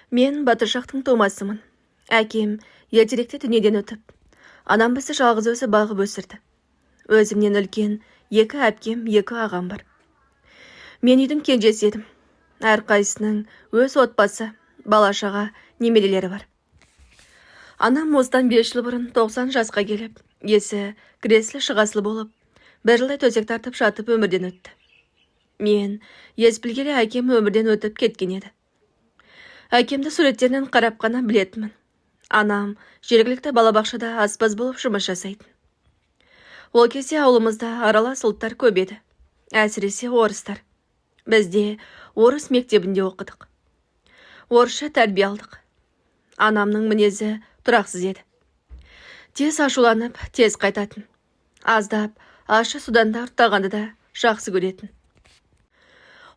Мен Батыршақтың тумасымын. Әкем ертеректе дүниеден өтіп, анам бізді жалғыз өзі бағып өсірді. Өзімнен үлкен екі әпкем, екі ағам бар. Мен үйдің кенжесі едім. Әрқайсының өз отбасы, бала-шаға, немерелері бар. Анам осыдан 5 жыл бұрын 90 жасқа келіп, есі креслі шығаслы болып, бір жылдай төсек тартып жатып өмірден өтті. Мен ес білгелі әкем өмірден өтіп кеткен еді. Әкемді суреттерінен қарап қана білетінмін. Анам жергілікті балабақшада аспаз болып жұмыс жасайтын. Ол кезде ауылымызда аралас ұлттар көп еді. Әсіресе орыстар. Бізде орыс мектебінде оқыдық. Орысша тәрбие алдық. Анамның мінезі тұрақсыз еді. Тез ашуланып, тез қайтатын. Аздап, ащы судан да ұрттағанды да жақсы көретін.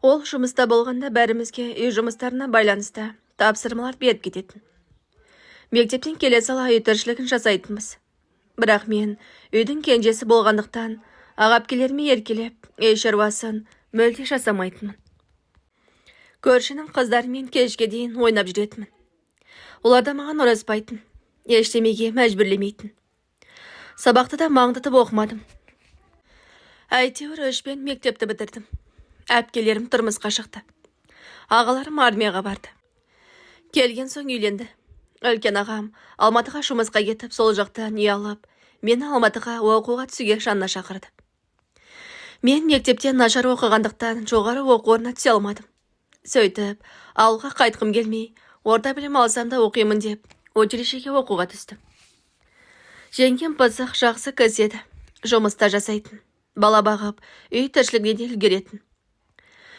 Ол жұмыста болғанда бәрімізге үй жұмыстарына байланысты тапсырмалар беріп кететін. Мектептен келе сала үй тіршілігін жасайтынбыз. Бірақ мен үйдің кенжесі болғандықтан ағапкелеріме еркелеп, үй шаруасын мүлде жасамайтынмын. Көршінің қыздарымен кешке дейін ойнап жүретінмін. Олар да маған ұрыспайтын, ештемеге мәжбүрлемейтін. Сабақты да маңдытып оқымадым. Әйтеуір 3 пен мектепті бітірдім. Әпкелерім тұрмысқа шықты. Ағаларым армияға барды. Келген соң үйленді. Үлкен ағам Алматыға жұмысқа кетіп, сол жақтан үй алып, мені Алматыға оқуға түсуге жанына шақырды. Мен мектептен нашар оқығандықтан жоғары оқу орнына түсе алмадым. Сөйтіп, ауылға қайтқым келмей, орта білім алсам да оқимын деп, училищеге оқуға түстім. Жеңгем пысық, жақсы қыз еді. Жұмыста жасайтын. Бала бағып, үй тіршілігіне де үлгеретін.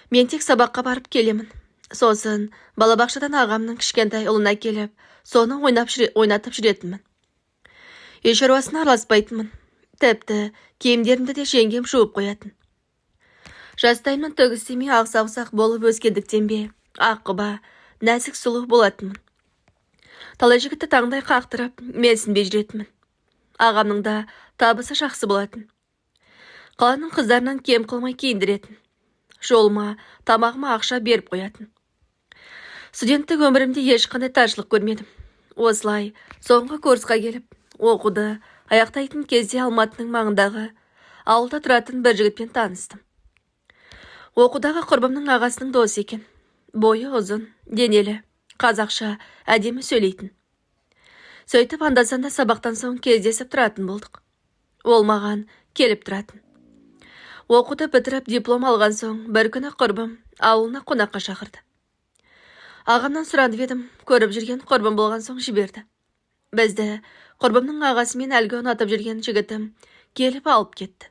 Мен тек сабаққа барып келемін. Сосын балабақшадан ағамның кішкентай ұлына келіп, соны ойнатып жүретінмін. Үй шаруасына араласпайтынмын. Тіпті киімдерімді де жеңгем жуып қоятын. Жастайымнан төгістемей ақсақ болып өскендіктен бе, аққұба, нәзік сұлу болатынмын. Талай жігітті таңдай қақтырып, менсінбей жүретінмін. Ағамның да табысы жақсы болатын. Қаланың қыздарынан кем қылмай киіндіретін. Жолыма, тамағыма ақша беріп қоятын. Студенттік өмірімде ешқандай таршылық көрмедім. Осылай, соңғы курсқа келіп, оқуды аяқтайтын кезде Алматының маңындағы ауылда тұратын бір жігітпен таныстым. Оқудағы құрбымның ағасының досы екен. Бойы ұзын, денелі, қазақша әдемі сөйлейтін. Сөйтіп анда-санда сабақтан соң кездесіп тұратын болдық. Ол маған келіп тұратын. Оқуды бітіріп диплом алған соң бір күні құрбым ауылына қонаққа шақырды. Ағамнан сұранып едім, көріп жүрген құрбым болған соң жіберді. Бізді құрбымның ағасы мен әлгі ұнатып жүрген жігітім келіп алып кетті.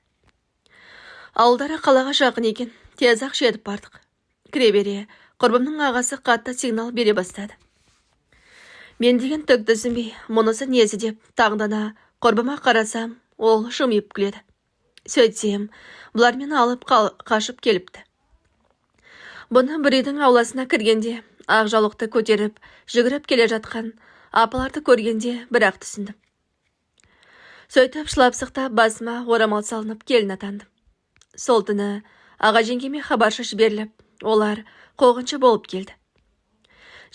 Ауылдары қалаға жақын екен, тез-ақ жетіп бардық. Кіре бере, құрбымның ағасы қатты сигнал бере бастады. Мен деген түк түсінбей, мұнысы несі деп таңдана құрбыма қарасам, ол жымиып күледі. Сөйтсем, бұлар мені алып қашып келіпті. Бұны бір үйдің ауласына кіргенде, ақ жаулықты көтеріп, жүгіріп келе жатқан апаларды көргенде бірақ түсіндім. Сөйтіп шылапсықтап басыма орамал салынып келін атандым. Сол түні аға жеңгеме хабаршы жіберіліп, олар қоғыншы болып келді.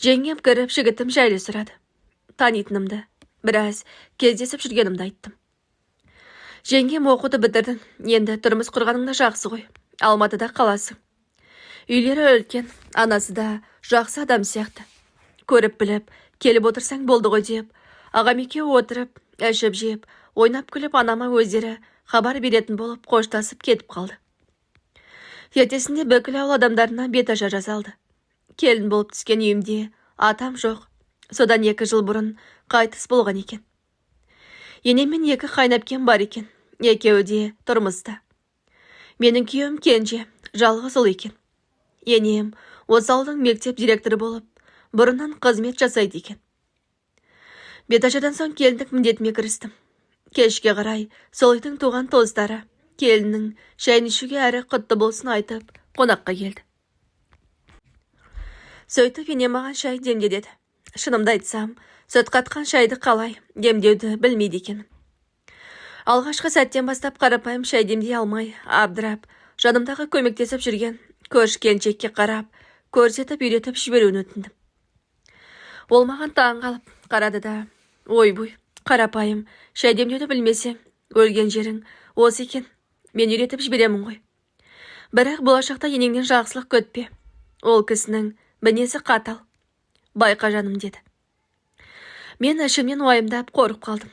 Жеңгем кіріп жігітім жайлы сұрады. Танитынымды, біраз кездесіп жүргенімді айттым. Жеңгем оқуды бітірдің, енді тұрмыс құрғаныңда жақсы ғой. Алматыда қаласың. Үйлері үлкен, анасы да жақсы адам сияқты. Көріп біліп, келіп отырсаң болды ғой деп, ағам екеуі отырып, ішіп жеп, ойнап күліп анама өздері хабар беретін болып қоштасып кетіп қалды. Ертесінде бүкіл ауыл адамдарына бетажар жасалды. Келін болып түскен үйімде атам жоқ. Содан 2 жыл бұрын қайтыс болған екен. Енемен 2 қайнапкем бар екен. Екеуі де тұрмыста. Менің күйеуім кенже, жалғыз ұл екен. Енем осы ауылдың мектеп директоры болып, бұрыннан қызмет жасайды екен. Бетажардан соң келіндік міндетіме кірістім. Кешке қарай сол үйдің туған туыстары келіннің шайын ішуге әрі құтты болсын айтып қонаққа келді. Сөйтіп ене маған шай демде деді. Шынымды айтсам, сүт қатқан шайды қалай демдеуді білмейді екенмін. Алғашқы сәттен бастап қарапайым шай демдей алмай, абдырап, жанымдағы көмектесіп жүрген көрші келіншекке қарап, көрсетіп үйретіп жіберуін өтіндім. Ол маған таң қалып қарады да, ойбуй, қарапайым, шай демдеуді білмесе, өлген жерің осы екен, мен үйретіп жіберемін ғой. Бірақ болашақта енеңнен жақсылық көтпе. Ол кісінің мінезі қатал. Байқа жаным, деді. Мен ішімнен уайымдап қорқып қалдым.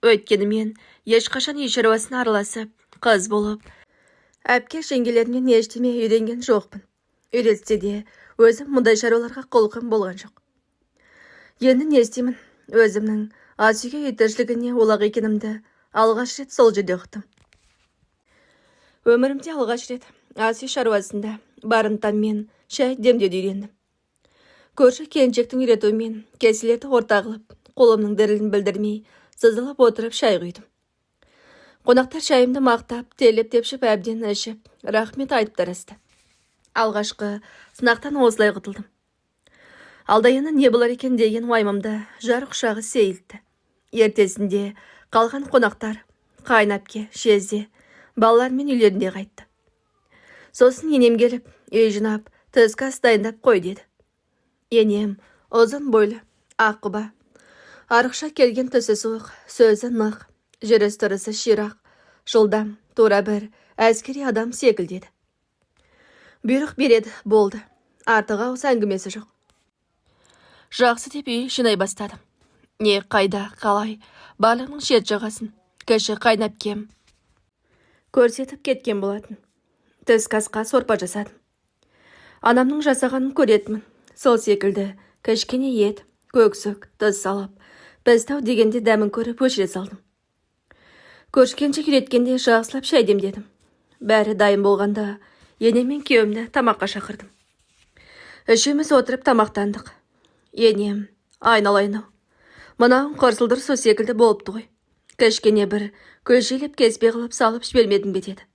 Өйткені мен ешқашан үй шаруасына араласып, қыз болып, әпке жеңгелерімнен ештеме үйренген жоқпын. Үйретсе де, өзім мұндай шаруаларға құлқым болған жоқ. Енді не істеймін? Өзімнің ас үйге үй тіршілігіне олақ екенімді алғаш рет сол жерде ұқтым. Өмірімде алғаш рет ас үй шаруасында барымтаммен шай демдеуді үйрендім. Көрші келіншектің үйретуімен кеселерді орта қылып, қолымның дірілін білдірмей, сызылып отырып шай құйдым. Қонақтар шайымды мақтап, телеп-тепшіп әбден ішіп, рахмет айтып тарасты. Алғашқы сынақтан осылай құтылдым. Алда енді не болар екен деген уайымымда жар құшағы сейілді. Ертесінде қалған қонақтар қайнапке, шезе, балалармен үйлерінде қайтты. Сосын енем келіп, үй жинап, түскі ас дайындап қой деді. Енем ұзын бойлы, аққұба. Арықша келген түсі суық, сөзі нық, жүріс-тұрысы ширақ, жылдам, тура бір әскери адам секілдеді. Бұйрық береді, болды. Артық ауыз әңгімесі жоқ. Жақсы деп үй жинай бастадым. Не қайда, қалай, барлығының шет жағасын, кіші қайнапкем көрсетіп кеткен болатын. Түскі асқа сорпа жасадым. Анамның жасағанын көретімін. Сол секілді кішкене ет, көксік, тұз салып, пістау дегенде дәмін көріп өшіре салдым. Көршкенше үйреткенде жақсылап шай демдедім. Бәрі дайын болғанда енем мен күйеуімді тамаққа шақырдым. Үшеуміз отырып тамақтандық. Енем, айналайын-ау, мынауың қырсылдыр су секілді болыпты ғой. Кішкене бір көжелеп кеспе қылып салып жібермедің бе деді.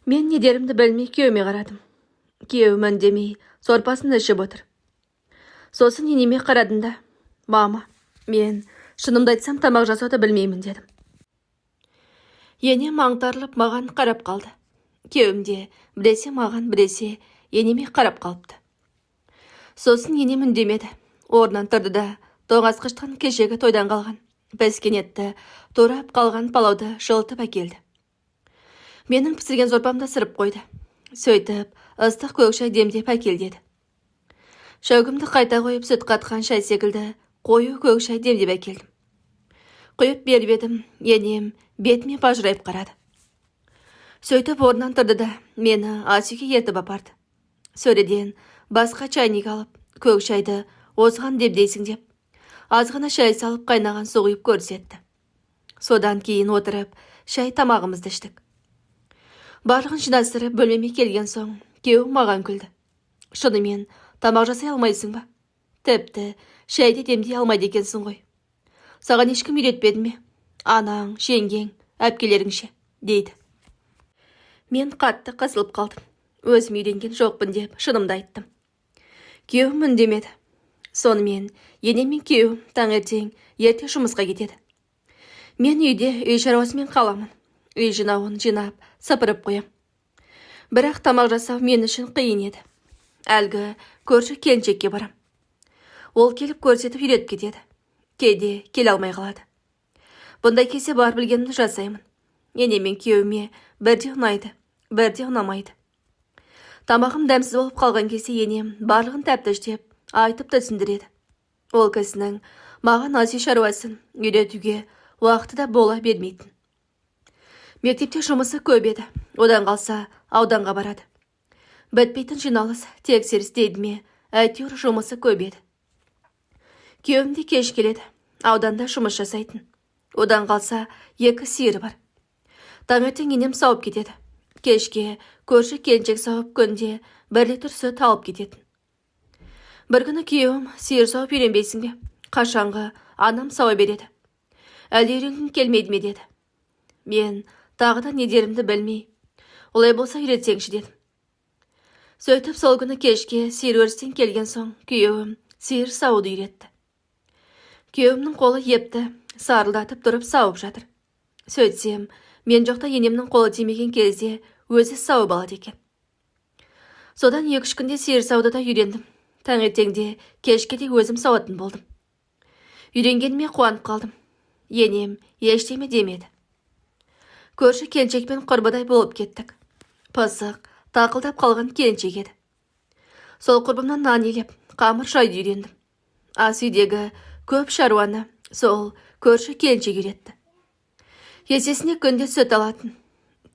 Мен не дерімді білмей күйеуіме қарадым. Күйеуім үндемей сорпасын ішіп отыр. Сосын енеме қарадым да, мама, мен шынымды айтсам тамақ жасауды білмеймін дедім. Енем аңтарылып маған қарап қалды. Күйеуім де біресе маған, біресе енеме қарап қалыпты. Сосын енем үндемеді. Орнынан тұрды да тоңазытқыштан кешегі тойдан қалған піскен етті, турап қалған палауды жылытып әкелді. Менің пісірген сорпамды сырып қойды. Сөйтіп, ыстық көк шай демдеп әкел деді. Шәугімді қайта қойып, сүт қатқан шай секілді қою көк шай демдеп әкелдім. Құйып беріп едім, енем бетіме бажырайып қарады. Сөйтіп орнынан тұрды да мені ас үйге ертіп апарды. Сөреден басқа чайник алып, көк шайды осыған демдейсің деп, азғана шай салып қайнаған су құйып көрсетті. Содан кейін отырып, шай тамағымызды іштік. Барлығын жинастырып бөлмеме келген соң, күйеуім маған күлді. Шынымен тамақ жасай алмайсың ба? Тіпті шайды демдей алмайды екенсің ғой. Саған ешкім үйретпеді ме? Анаң, жеңгең, әпкелеріңше, дейді. Мен қатты қысылып қалдым. Өзім үйренген жоқпын деп шынымды айттым. Күйеуім үндемеді. Сонымен енем мен күйеуім таңертең ерте жұмысқа кетеді. Мен үйде үй шаруасымен қаламын. Үй жинауын жинап, сыпырып қоям. Бірақ тамақ жасау мен үшін қиын еді. Әлгі көрші келіншекке барам. Ол келіп көрсетіп үйретіп кетеді. Кейде келе алмай қалады. Бұндай кезде бар білгенімді жасаймын. Енем мен күйеуіме бірде ұнайды, бірде ұнамайды. Тамағым дәмсіз болып қалған кезде енем барлығын тәптіштеп айтып түсіндіреді. Ол кісінің маған ас үй шаруасын үйретуге уақыты да бола бермейтін. Мектепте жұмысы көп еді. Одан қалса ауданға барады. Бітпейтін жиналыс, тексеріс дейді ме, әйтеуір жұмысы көп еді. Күйеуім де кеш келеді. Ауданда жұмыс жасайтын. Одан қалса 2 сиыры бар. Таңертең енем сауып кетеді. Кешке көрші келіншек сауып күнде 1 литр сүт алып кететін. Бір күні күйеуім сиыр сауып үйренбейсің бе? Қашанғы анам сауа береді. Әлде үйренгің келмейді ме деді. Мен тағы да не дерімді білмей, олай болса үйретсеңші дедім. Сөйтіп сол күні кешке сиыр өрістен келген соң күйеуім сиыр сауды үйретті. Күйеуімнің қолы епті, сарылдатып тұрып сауып жатыр. Сөйтсем, мен жоқта енемнің қолы тимеген кезде өзі сауып алады екен. Содан 2-3 күнде сиыр сауды да үйрендім. Таңертеңде кешке де өзім сауатын болдым. Үйренгеніме қуанып қалдым. Енем ештеме демеді. Көрші келіншекпен құрбыдай болып кеттік. Пысық, тақылдап қалған келіншек еді. Сол құрбымнан нан илеп, қамыр шайды үйрендім. Ас үйдегі көп шаруаны сол көрші келіншек үйретті. Есесіне күнде сүт алатын.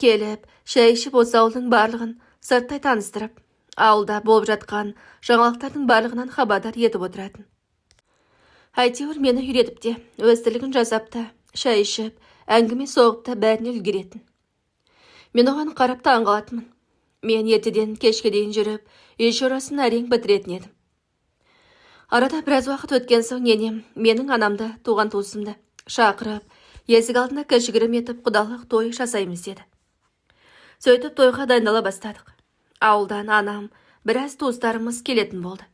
Келіп, шай ішіп осы ауылдың барлығын сырттай таныстырып, ауылда болып жатқан жаңалықтардың барлығынан хабардар етіп отыратын. Әйтеуір мені үйретіп те, өз тірлігін жасап та, шай ішіп, әңгіме соғып та бәріне үлгеретін. Мен оған қарап таңғалатынмын. Мен ертеден кешке дейін жүріп, үй шаруасын әрең бітіретін едім. Арада біраз уақыт өткен соң енем менің анамды, туған туысымды шақырып, есік алдына кішігірім етіп құдалық той жасаймыз деді. Сөйтіп тойға дайындала бастадық. Ауылдан анам, біраз туыстарымыз келетін болды.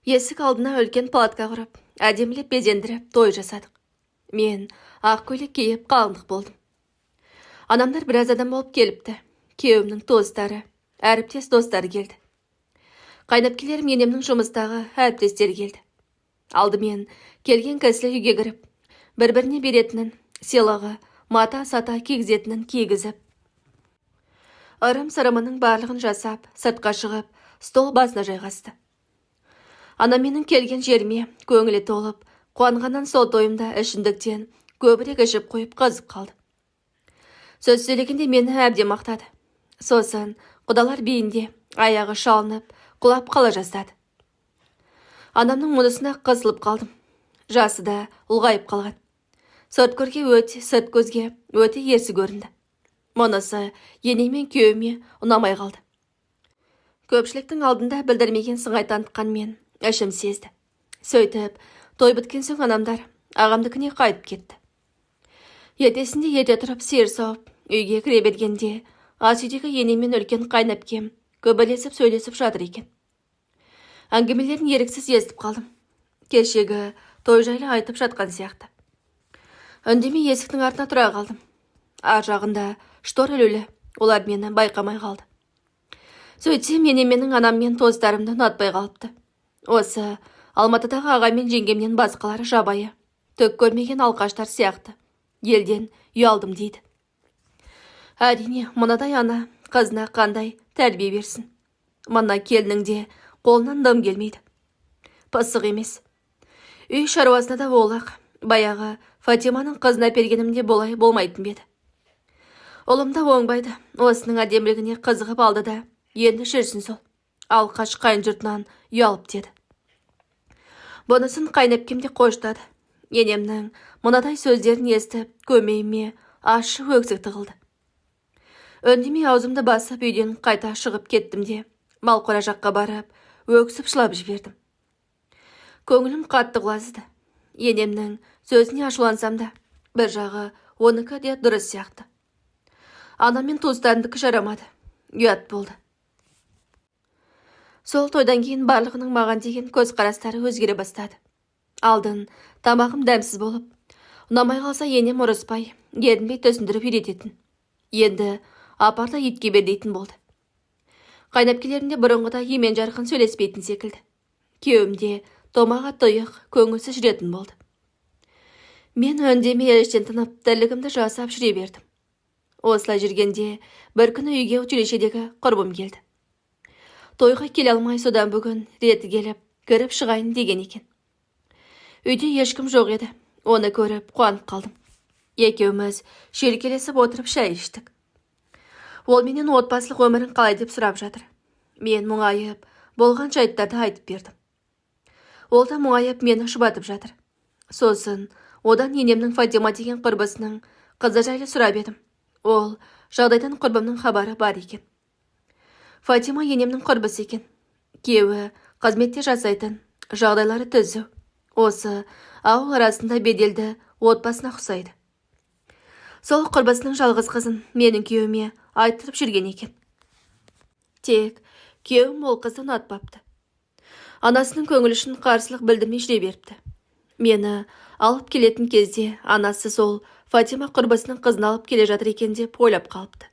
Есік алдына үлкен палатка құрып, әдемілеп безендіріп той жасадық. Мен ақ көйлек киіп қалыңдық болдым. Анамдар біраз адам болып келіпті. Күйеуімнің туыстары, әріптес достары келді. Қайнапкелерім енемнің жұмыстағы әріптестері келді. Алдымен келген кісілер үйге кіріп, бір-біріне беретінін, сыйлығы, мата-сата кигізетінін кигізіп, ырым-сырымының барлығын жасап, сыртқа шығып, стол басына жайғасты. Анам менің келген жеріме көңілі толып, қуанғаннан сол тойымда ішіндіктен көбірек ішіп қойып қызып қалды. Сөз сөйлегенде мені әбден мақтады. Сосын құдалар бейінде аяғы шалынып, құлап қала жаздады. Анамның мұнысына қысылып қалдым. Жасы да ұлғайып қалған. Сырт көзге өте ерсі көрінді. Мұнысы енемен күйеуіме ұнамай қалды. Көпшіліктің алдында білдірмеген сыңай танытқан мен ішім сезді. Сөйтіп, той біткен соң анамдар ағамдікіне қайтып кетті. Ертесінде ерте тұрып сиыр сауып, үйге кіре бергенде, ас үйдегі енемен үлкен қайнапкем көбелесіп сөйлесіп жатыр екен. Әңгімелерін еріксіз естіп қалдым. Кешегі той жайлы айтып жатқан сияқты. Үндемей есіктің артына тұра қалдым. Ар жағында штор ілулі, олар мені байқамай қалды. Сөйтсем, енеменің анам мен туыстарымды ұнатпай қалыпты. Осы Алматыдағы ағамен жеңгемнен басқалары жабайы, түк көрмеген алқаштар сияқты. Елден ұялдым дейді. Әрине, мынадай ана қызына қандай тәрбие берсін. Мына келінің де қолынан дым келмейді. Пысық емес. Үй шаруасына да олақ. Баяғы Фатиманың қызына бергенімде болай болмайтын беді. Ұлым да оңбайды. Осының әдемілігіне қызығып алды да, енді жүрсін сол. Алқаш қайын жұртынан ұялып деді. Бұнысын қайнапкемде қоштады. Енемнің мынадай сөздерін естіп, көмейіме ащы өксік тығылды. Үндемей аузымды басып үйден қайта шығып кеттім де, Малқора жаққа барып, өксіп жылап жібердім. Көңілім қатты құлазыды. Енемнің сөзіне ашулансам да, бір жағы оныкі де дұрыс сияқты. Анам мен туыстарымдікі жарамады. Ұят болды. Сол тойдан кейін барлығының маған деген көзқарастары өзгере бастады. Алдын тамағым дәмсіз болып, ұнамай қалса енем ұрыспай, ерінбей төсіндіріп үйрететін. Енді апарда итке бер дейтін болды. Қайнапкелерінде бұрынғыда емен жарқын сөйлеспейтін секілді. Күйеуімде томаға тұйық, көңілсіз жүретін болды. Мен үндемей іштен тынып, тірлігімді жасап жүре бердім. Осылай жүргенде бір күні үйге училищедегі құрбым келді. Тойға келе алмай содан бүгін реті келіп, кіріп шығайын деген екен. Үйде ешкім жоқ еді. Оны көріп қуанып қалдым. Екеуміз шүйіркелесіп отырып шай іштік. Ол менен отбасылық өмірін қалай деп сұрап жатыр. Мен мұңайып, болған жайттарды айтып бердім. Ол да мұңайып мені шұбатып жатыр. Сосын одан енемнің Фатима деген құрбысының қызы жайлы сұрап едім. Ол жағдайдан құрбымның хабары бар екен. Фатима енемнің құрбысы екен. Күйеуі қызметте жасайтын, жағдайлары түзу. Осы ауыл арасында беделді отбасына ұқсайды. Сол құрбысының жалғыз қызын менің күйеуіме айтырып жүрген екен. Тек күйеуім ол қызды ұнатпапты. Анасының көңілі үшін қарсылық білдірмей жүре беріпті. Мені алып келетін кезде анасы сол Фатима құрбысының қызын алып келе жатыр екен деп ойлап қалыпты.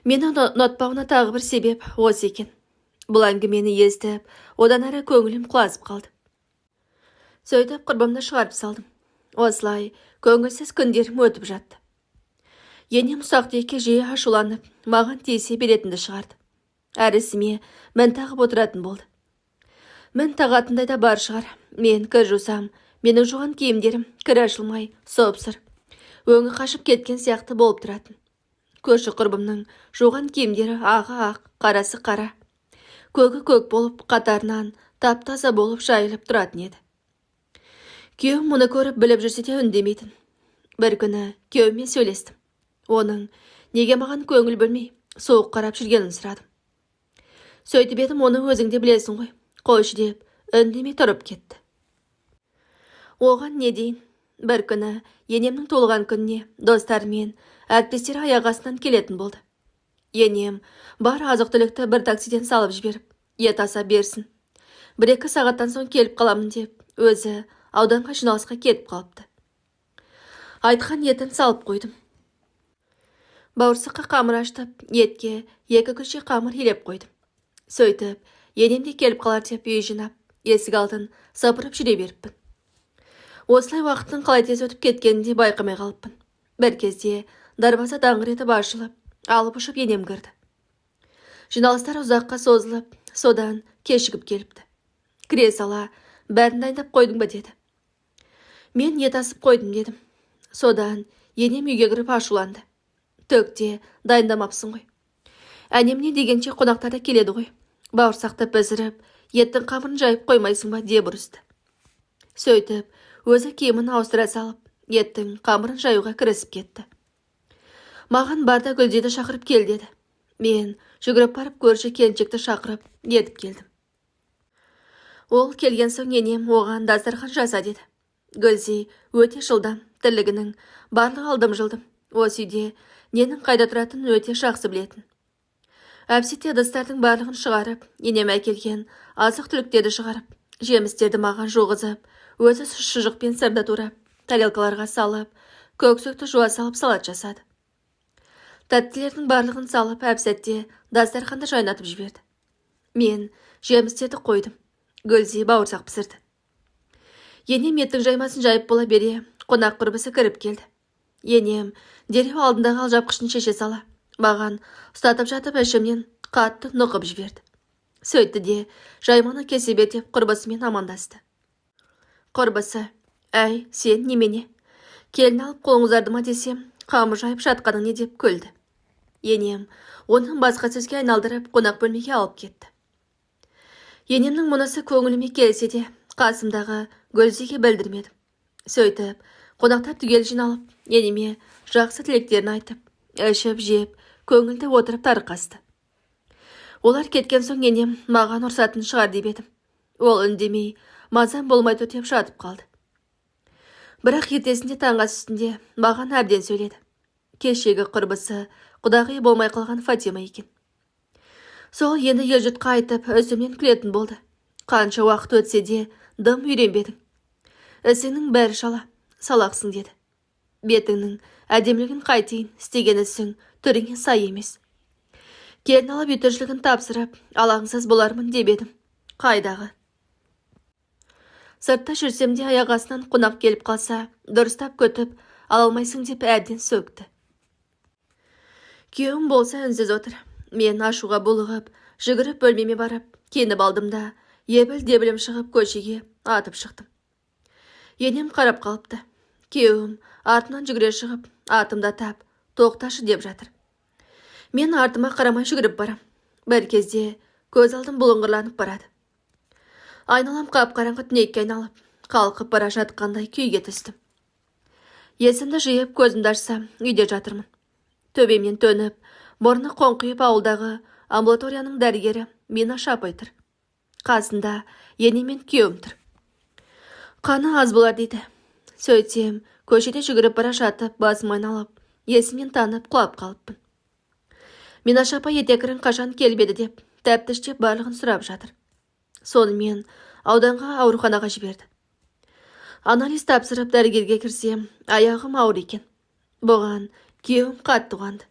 Мені ұнатпауына тағы бір себеп осы екен. Бұл әңгімені естіп, одан әрі көңілім құлазып қалды. Сөйтіп құрбымды шығарып салдым. Осылай көңілсіз күндерім өтіп жатты. Енем ұсақ-түйекке жиі ашуланып, маған тиісе беретінді шығарды. Әр ісіме мін тағып отыратын болды. Мін тағатындай да бар шығар. Мен кір жусам, менің жуған киімдерім кір ашылмай, сопсыр, өңі қашып кеткен сияқты болып тұратын. Көрші құрбымның жуған киімдері ағы ақ, қарасы қара, көгі көк болып, қатарынан тап-таза болып жайылып тұратын еді. Күйеуім мұны көріп біліп жүрсе де үндемейтін. Бір күні күйеуіме сөйлестім. Оның неге маған көңіл бөлмей, соғып қарап жүргенін сұрадым. Сөйтіп едім, оны өзіңде білесің ғой, қойшы деп, үндемей тұрып кетті. Оған не дейін? Бір күні енемнің толған күніне достарымен, әріптестері аяқ астынан келетін болды. Енем бар азық-түлікті бір таксиден салып жіберіп, ет аса берсін. 1-2 сағаттан соң келіп қаламын деп, өзі ауданға жиналысқа кетіп қалыпты. Айтқан етін салып қойдым. Бауырсаққа қамыр аштып, етке 2 күнше қамыр елеп қойдым. Сөйтіп, енемде келіп қалар деп үй жинап, есік алдын сапырып жүре беріппін. Осылай уақыттың қалай тез өтіп кеткенінде байқамай қалыппын. Бір кезде дарбаза даңғыр етіп ашылып, алып ұшып енем кірді. Жиналыстар ұзаққа созылып, содан кешігіп келіпті. Кіре сала, бәрін дайындап қойдың ба деді. Мен ет асып қойдым дедім. Содан енем үйге кіріп ашуланды. Төкте дайындамапсың ғой. Әнем не дегенше қонақтар да келеді ғой. Бауырсақты пісіріп, еттің қамырын жайып қоймайсың ба деп ұрысты. Сөйтіп, өзі киімін ауыстыра салып, еттің қамырын жаюға кірісіп кетті. Маған барда Гүлдейді шақырып кел деді. Мен жүгіріп барып көрші келіншекті шақырып, етіп келдім. Ол келген соң енем оған дастархан жаса деді. Гүлзей өте жылдам, тірлігінің барлығы алдым-жылдым. Осы үйде ненің қайда тұратынын өте жақсы білетін. Әпсетте ыдыстардың барлығын шығарып, енем әкелген азық-түліктерді шығарып, жемістерді маған жуғызып, өзі шұжықпен сырды турап, тарелкаларға салып, көксөкті жуа салып салат жасады. Тәттілердің барлығын салып, әпсетте дастарханды жайнатып жіберді. Мен жемістерді қойдым. Гүлзей бауырсақ пісірді. Енем еттің жаймасын жайып бола бере, қонақ құрбысы кіріп келді. Енем дереу алдындағы алжапқышын шеше сала, маған ұстатып жатып ішімнен қатты нұқып жіберді. Сөйтті де жайманы кесе бер деп құрбысымен амандасты. Құрбысы: әй, сен немене? Келін алып қолыңыздарды ма десем, қамыр жайып жатқаның не деп күлді. Енем оның басқа сөзге айналдырып қонақ бөлмеге алып кетті. Енемнің мұнысы көңіліме келсе де, қасымдағы Гүлзейге білдірмедім. Сөйтіп, қонақтар түгел жиналып, енеме жақсы тілектерін айтып, ішіп, жеп, көңілді отырып тарқасты. Олар кеткен соң енем маған ұрсатын шығар деп едім. Ол үндемей, мазам болмай төтеп жатып қалды. Бірақ ертесінде таңғы ас үстінде маған әбден сөйледі. Кешегі құрбысы құдағи болмай қалған Фатима екен. Сол енді ел-жұртқа айтып, өзімнен күлетін болды. Қанша уақыт өтсе де дым үйренбедің. Ісіңнің бәрі шала, салақсың деді. Бетіңнің әдемілігін қайтейін, істеген ісің түріңе сай емес. Келін алып үй тіршілігін тапсырып, алаңсыз болармын деп едім. Қайдағы? Сыртта жүрсем де аяқ астынан қонақ келіп қалса, дұрыстап көтіп, ала алмайсың деп әбден сөкті. Күйеуім болса үнсіз отыр. Мен ашуға булығып, жүгіріп бөлмеме барып, киініп алдым да, ебіл-дебілім шығып көшеге атып шықтым. Енем қарап қалыпты. Күйеуім артынан жүгіре шығып, атымда тап, тоқташы деп жатыр. Мен артыма қарамай жүгіріп барам. Бір кезде көз алдым бұлыңғырланып барады. Айналам қап-қараңғы түнекке айналып, қалқып бара жатқандай күйге түстім. Есімді жиып көзімді ашсам, үйде жатырмын. Төбемнен төніп, мұрны қоңқиып ауылдағы амбулаторияның дәрігері Мина апай тұр. Қасында енемен күйеуім тұр. Қаны аз болар дейді. Сөйтсем, көшеде жүгіріп бара жатып, басым айналып, есімнен танып құлап қалыппын. Мина апай етекірін қашан келбеді деп, тәптіштеп барлығын сұрап жатыр. Сонымен ауданға ауруханаға жіберді. Анализ тапсырып дәрігерге кірсем, аяғым ауыр екен. Бұған күйеуім қатты қуанды.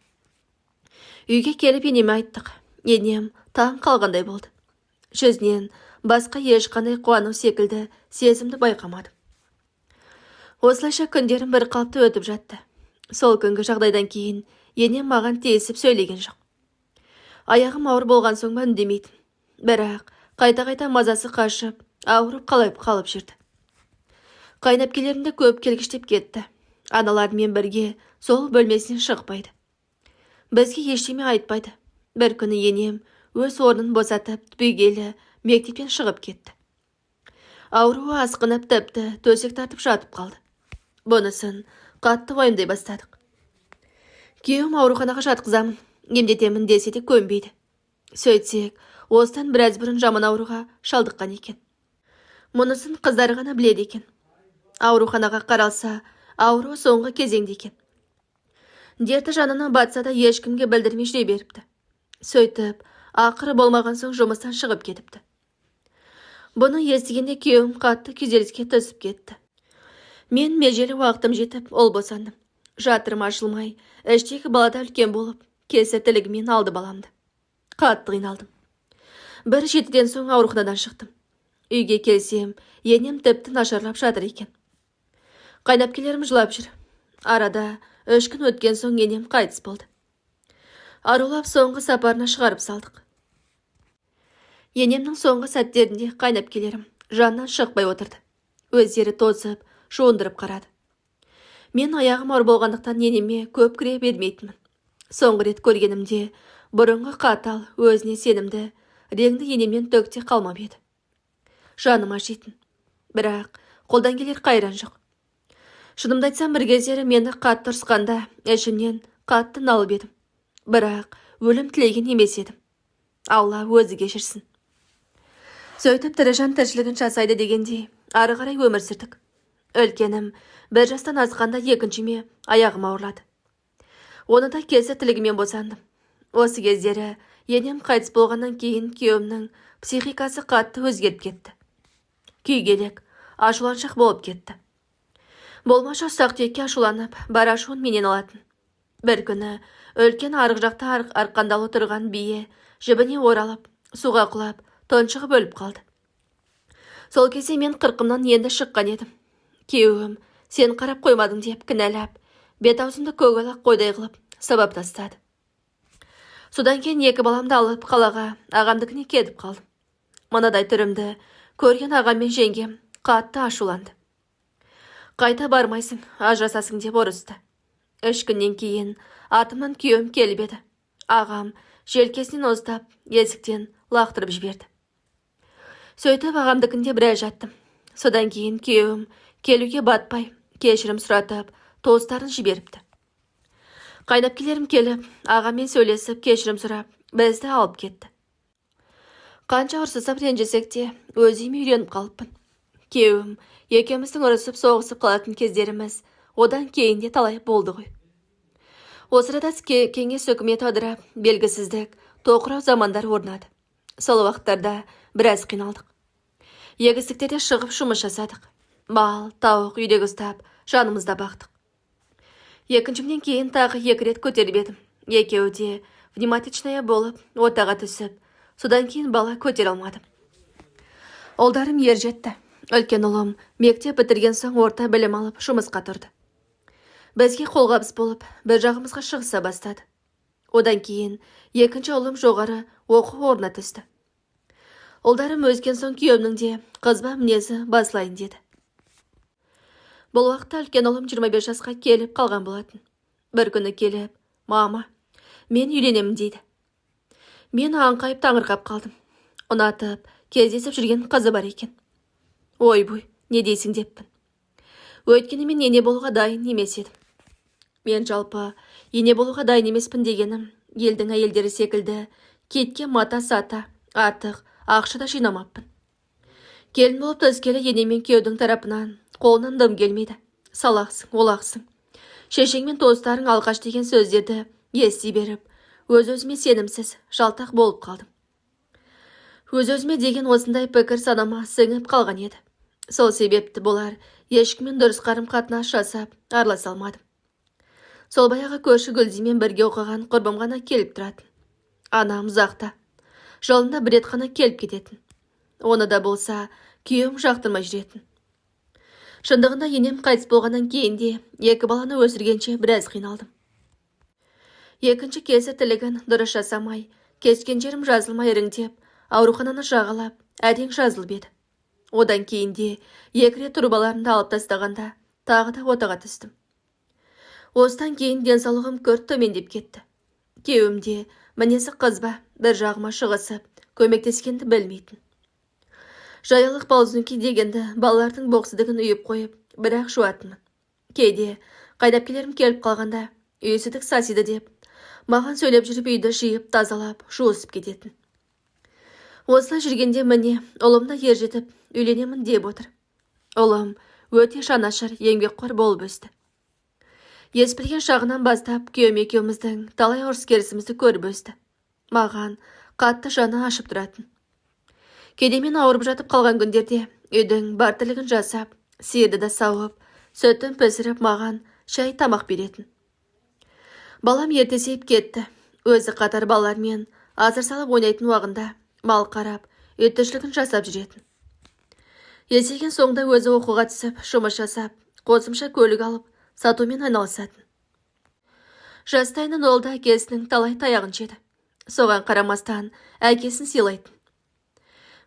Үйге келіп енеме айттық. Енем таң қалғандай болды. жүзінен басқа ешқандай қуану секілді сезімді байқамадым. Осылайша күндерім бір қалыпты өтіп жатты. Сол күнгі жағдайдан кейін енем маған тиісіп сөйлеген жоқ. Аяғым ауыр болған соң ба үндемейтін. Бірақ қайта-қайта мазасы қашып, ауырып қалып жүрді. Қайнапкелерімді көп келгіштеп кетті. Аналарымен бірге сол бөлмесінен шықпайды. Бізге ештеме айтпайды. Бір күні енем өз орнын босатып, түбегейлі мектептен шығып кетті. Ауруы асқынып, тіпті төсек тартып жатып қалды. Бұнысын қатты уайымдай бастадық. Күйеуім ауруханаға жатқызамын, емдетемін десе де көнбейді. Сөйтсек, осыдан біраз бұрын жаман ауруға шалдыққан екен. Мұнысын қыздары ғана біледі екен. Ауруханаға қаралса, ауру соңғы кезеңде екен. Дерті жанына батса да ешкімге білдірмей жүре беріпті. Сөйтіп, ақыры болмаған соң жұмыстан шығып кетіпті. Бұны естігенде күйеуім қатты күйзеліске түсіп кетті. Мен межелі уақытым жетіп, ол босандым. Жатырым ашылмай, іштегі балада үлкен болып, кесірттілігімен алды баламды. Қатты қиналдым. Бір 7-ден соң ауруханадан шықтым. Үйге келсем, енем тіпті нашарлап жатыр екен. Қайнапкелерім жылап жүр. Арада 3 күн өткен соң енем қайтыс болды. Арулап соңғы сапарына шығарып салдық. Енемнің соңғы сәттерінде қайнапкелерім жанынан шықпай отырды. Өздері тозып, жуындырып қарады. Мен аяғым ауыр болғандықтан енеме көп кіре бермейтінмін. Соңғы рет көргенімде бұрынғы қатал, өзіне сенімді, реңді енемнен төкте қалмап еді. Жаным ашитын. Бірақ қолдан келер қайран жоқ. Шынымды айтсам, бір кездері мені қатты ұрысқанда ішімнен қатты налып едім. Бірақ өлім тілеген емес едім. Алла өзі кешірсін. Сөйтіп тірі жан тіршілігін жасайды дегендей ары қарай өмір сүрдік. Үлкенім 1 жастан асқанда екіншіме аяғым ауырлады. Оны да кесірттілігімен босандым. Осы кездері енем қайтыс болғаннан кейін күйеуімнің психикасы қатты өзгеріп кетті. Күйгелек, ашуланшақ болып кетті. Болмашы ұсақ түйекке ашуланып, бар ашуын менен алатын. Бір күні үлкен арғы жақта арқандалы тұрған бие жібіне оралып, суға құлап, тұншығып өліп қалды. Сол кезде мен қырқымнан енді шыққан едім. Күйеуім, сен қарап қоймадың деп кінәлап, бет-аузымды көгалақ қойдай қылып сабап тастады. Содан кейін 2 баламды алып қалаға ағамдікіне кетіп қалдым. Мынадай түрімді көрген ағам мен жеңгем қатты ашуланды. Қайта бармайсың, ажырасасың деп ұрысты. 3 күннен кейін артымнан күйеуім келіп еді. Ағам желкесінен ұстап, есіктен лақтырып жіберді. Сөйтіп ағамдікінде біраз жаттым. Содан кейін күйеуім келуге батпай, кешірім сұратып, туыстарын жіберіпті. Қайнапкелерім келіп, ағамен сөйлесіп, кешірім сұрап, бізді алып кетті. Қанша ұрсысып ренжісек те, өз үйіме үйреніп қалыппын. Күйеуім екеуміздің ұрысып соғысып қалатын кездеріміз одан кейін де талай болды ғой. Осы арада кеңес үкіметі ыдырап, белгісіздік, тоқырау замандар орнады. Сол уақыттарда біраз қиналдық. Егістіктерде шығып жұмыс жасадық. Мал, тауық үйдегі ұстап, жанымызда бақтық. Екіншімнен кейін тағы 2 рет көтеріп едім. Екеуі де внематичная болып, отаға түсіп, содан кейін бала көтер алмадым. Олдарым ер жетті. Үлкен ұлым мектеп бітірген соң орта білім алып жұмысқа тұрды. Бізге қолғабыс болып, бір жағымызға шығыса бастады. Одан кейін екінші ұлым жоғары оқу орнына түсті. Ұлдарым өскен соң күйеуімнің де қызба мінезі басылайын деді. Бұл уақытта үлкен ұлым 25 жасқа келіп қалған болатын. Бір күні келіп, мама, мен үйленемін дейді. Мен аңқайып таңырқап қалдым. Ұнатып, кездесіп жүрген қызы бар екен. Ой-бой, не дейсің деппін. Өйткені мен ене болуға дайын емес едім. Мен жалпы ене болуға дайын емеспін дегенім, елдің әйелдері секілді кетке мата-сата, артық ақшада жинамаппын. Келін болып төскелі енемен күйеудің тарапынан қолынан дым келмейді. Салақсың, олақсың. Шешең мен туыстарың алғаш деген сөздерді ести беріп, өз-өзіме сенімсіз, жалтақ болып қалдым. Өз-өзіме деген осындай пікір санама сіңіп қалған еді. Сол себепті болар ешкіммен дұрыс қарым-қатынас жасап араласа алмадым. Сол баяғы көрші Гүлдимен бірге оқыған құрбым ғана келіп тұратын. Анам ұзақта. Жолында бір рет қана келіп кететін. Оны да болса, күйеуім жақтырмай жүретін. Шындығында енем қайтыс болғаннан кейін де екі баланы өсіргенше біраз қиналдым. Екінші кесі тілігін дұрыс жасамай, кешкен жерім жазылмай іріңдеп, аурухананы жағалап, әрең жазылып еді. Одан кейін де екі рет трубаларымды алып тастағанда, тағы да отаға түстім. Осыдан кейін денсаулығым күрт төмендеп кетті. Күйеуім де мінезі қызба, бір жағыма шығысып, көмектескенді білмейтін. Жаялық балзунки дегенді балалардың боқсыдығын үйіп қойып, бірақ жуатынмын. Кейде қайдапкелерім келіп қалғанда, үйсідік сасиды деп, маған сөйлеп жүріп үйді жиып, тазалап, жуысып кететін. Осылай жүргенде міне, ұлым да ер жетіп, үйленемін деп отыр. Ұлым өте жанашыр, еңбекқор болып өсті. Еспілген шағынан бастап, күйеуім екеуміздің талай ұрыс-керісімізді көріп өсті. Маған қатты жаны ашып тұратын. Кейде мен ауырып жатып қалған күндерде үйдің бар тірлігін жасап, сиырды да сауып, сүтін пісіріп маған шай тамақ беретін. Балам ертесейіп кетті. Өзі қатар балалармен азыр салып ойнайтын уағында мал қарап, үй тіршілігін жасап жүретін. Есейген соңда өзі оқуға түсіп, жұмыс жасап, қосымша көлік алып, сатумен айналысатын. Жастайынан ол да әкесінің талай таяғын жеді. Соған қарамастан әкесін сыйлайтын.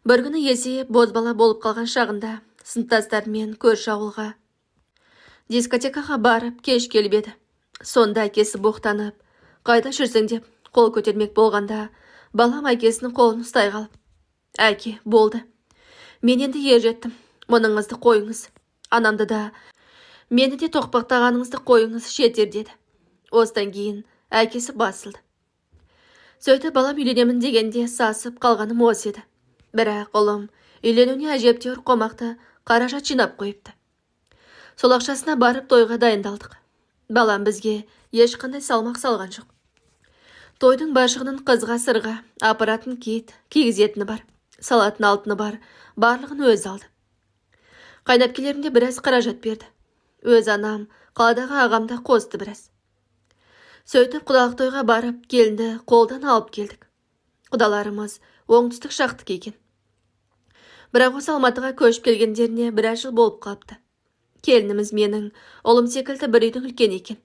Бір күні есейіп, бозбала болып қалған шағында сыныптастарымен көрші ауылға дискотекаға барып кеш келіп еді. Сонда әкесі боқтанып, қайда жүрсің деп қол көтермек болғанда, балам әкесінің қолын ұстай қалып: «Әке, болды. Мен енді ер жеттім. Мұныңызды қойыңыз. Анамды да, мені де тоқпақтағаныңызды қойыңыз, жетер» деді. Осыдан кейін әкесі басылды. Сөйті балам үйленемін дегенде сасып қалғаным осы еді. Бірақ ұлым үйленуіне әжептеуір қомақты қаражат жинап қойыпты. Сол ақшасына барып тойға дайындалдық. Балам бізге ешқандай салмақ салған жоқ. Тойдың башығының қызға сырға апаратын киіт, кигізетіні бар, салатын алтыны бар, барлығын өзі алды. Қайнапкелерімде біраз қаражат берді. Өз анам, қаладағы ағамда қосты біраз. Сөйтіп құдалық тойға барып, келінді қолдан алып келдік. Құдаларымыз оңтүстік жақтық екен. Бірақ осы Алматыға көшіп келгендеріне біраз жыл болып қалыпты. Келініміз менің ұлым секілді бір үйдің үлкен екен.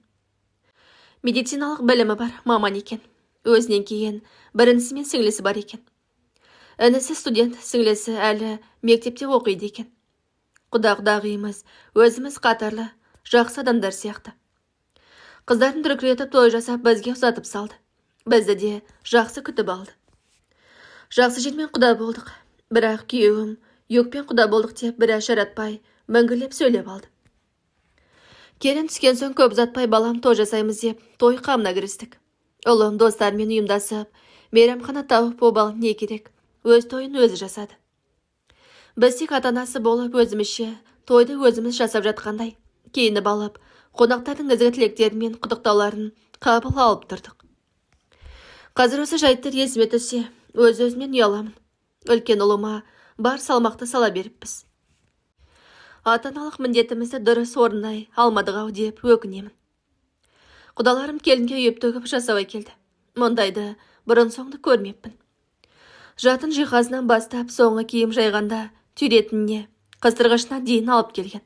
Медициналық білімі бар маман екен. Өзінен кейін бір інісі мен сіңлісі бар екен. Інісі студент, сіңлісі әлі мектепте оқиды екен. Құда-құдағиымыз өзіміз қатарлы, жақсы адамдар сияқты. Қыздарын дүркіретіп той жасап бізге ұзатып салды. Бізді де жақсы күтіп алды. Жақсы жермен құда болдық. Бірақ күйеуім юкпен құда болдық деп біраз жаратпай, мүңгілеп сөйлеп алды. Келін түскен соң көп ұзатпай балам той жасаймыз деп той қамына кірістік. Ұлым достармен ұйымдасып, мейрамхана тауып обал не керек, өз тойын өзі жасады. Біз тек ата-анасы болып өзімізше тойды өзіміз жасап жатқандай, кейініп алып, қонақтардың ізгі тілектері мен құттықтауларын қабыл алып тұрдық. Қазір осы жайттар есіме түссе, өз-өзімнен ұяламын. Үлкен ұлыма бар салмақты сала беріппіз. Ата-аналық міндетімізді дұрыс орындай алмадық-ау деп өкінемін. Құдаларым келінге үйіп төгіп жасауай келді. Мұндайды бұрын соңды көрмеппін. Жатын жиһазынан бастап соңғы киім жайғанда түйретініне, қыздырғышына дейін алып келген.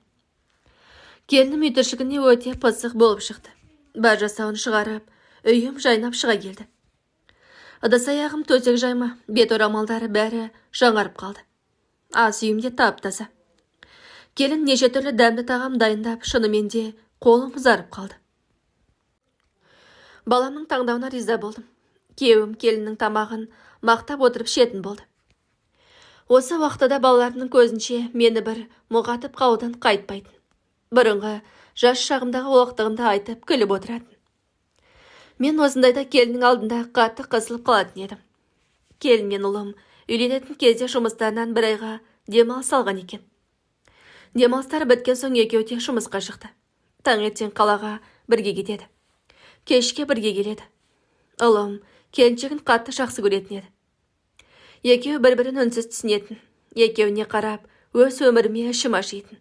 Келінім үй тіршілігіне өте пысық болып шықты. Бар жасауын шығарып, үйім жайнап шыға келді. Ыдыс-аяғым, төсек жайма, бет орамалдары бәрі жаңарып қалды. Ас үйімде тап-таза. Келін неше түрлі дәмді тағам дайындап, шынымен де қолым ұзарып қалды. Баламның таңдауына риза болдым. Күйеуім келіннің тамағын мақтап отырып шетін болды. Осы уақытта балаларының көзінше мені бір мұғатып қаудан қайтпайтын. Бұрынғы жас шағымдағы олақтығында айтып күліп отыратын. Мен осындайда келіннің алдында қатты қысылып қалатын едім. Келін мен ұлым үйленетін кезде жұмыстарынан бір айға демалыс алған екен. Демалыстар біткен соң екеуі де жұмысқа шықты. Таңертең қалаға бірге кетеді. Кешке бірге келеді. Ұлым келіншегін қатты жақсы көретін еді. Екеуі бір-бірін үнсіз түсінетін. Екеуіне қарап, өз өміріме ішім ашитын.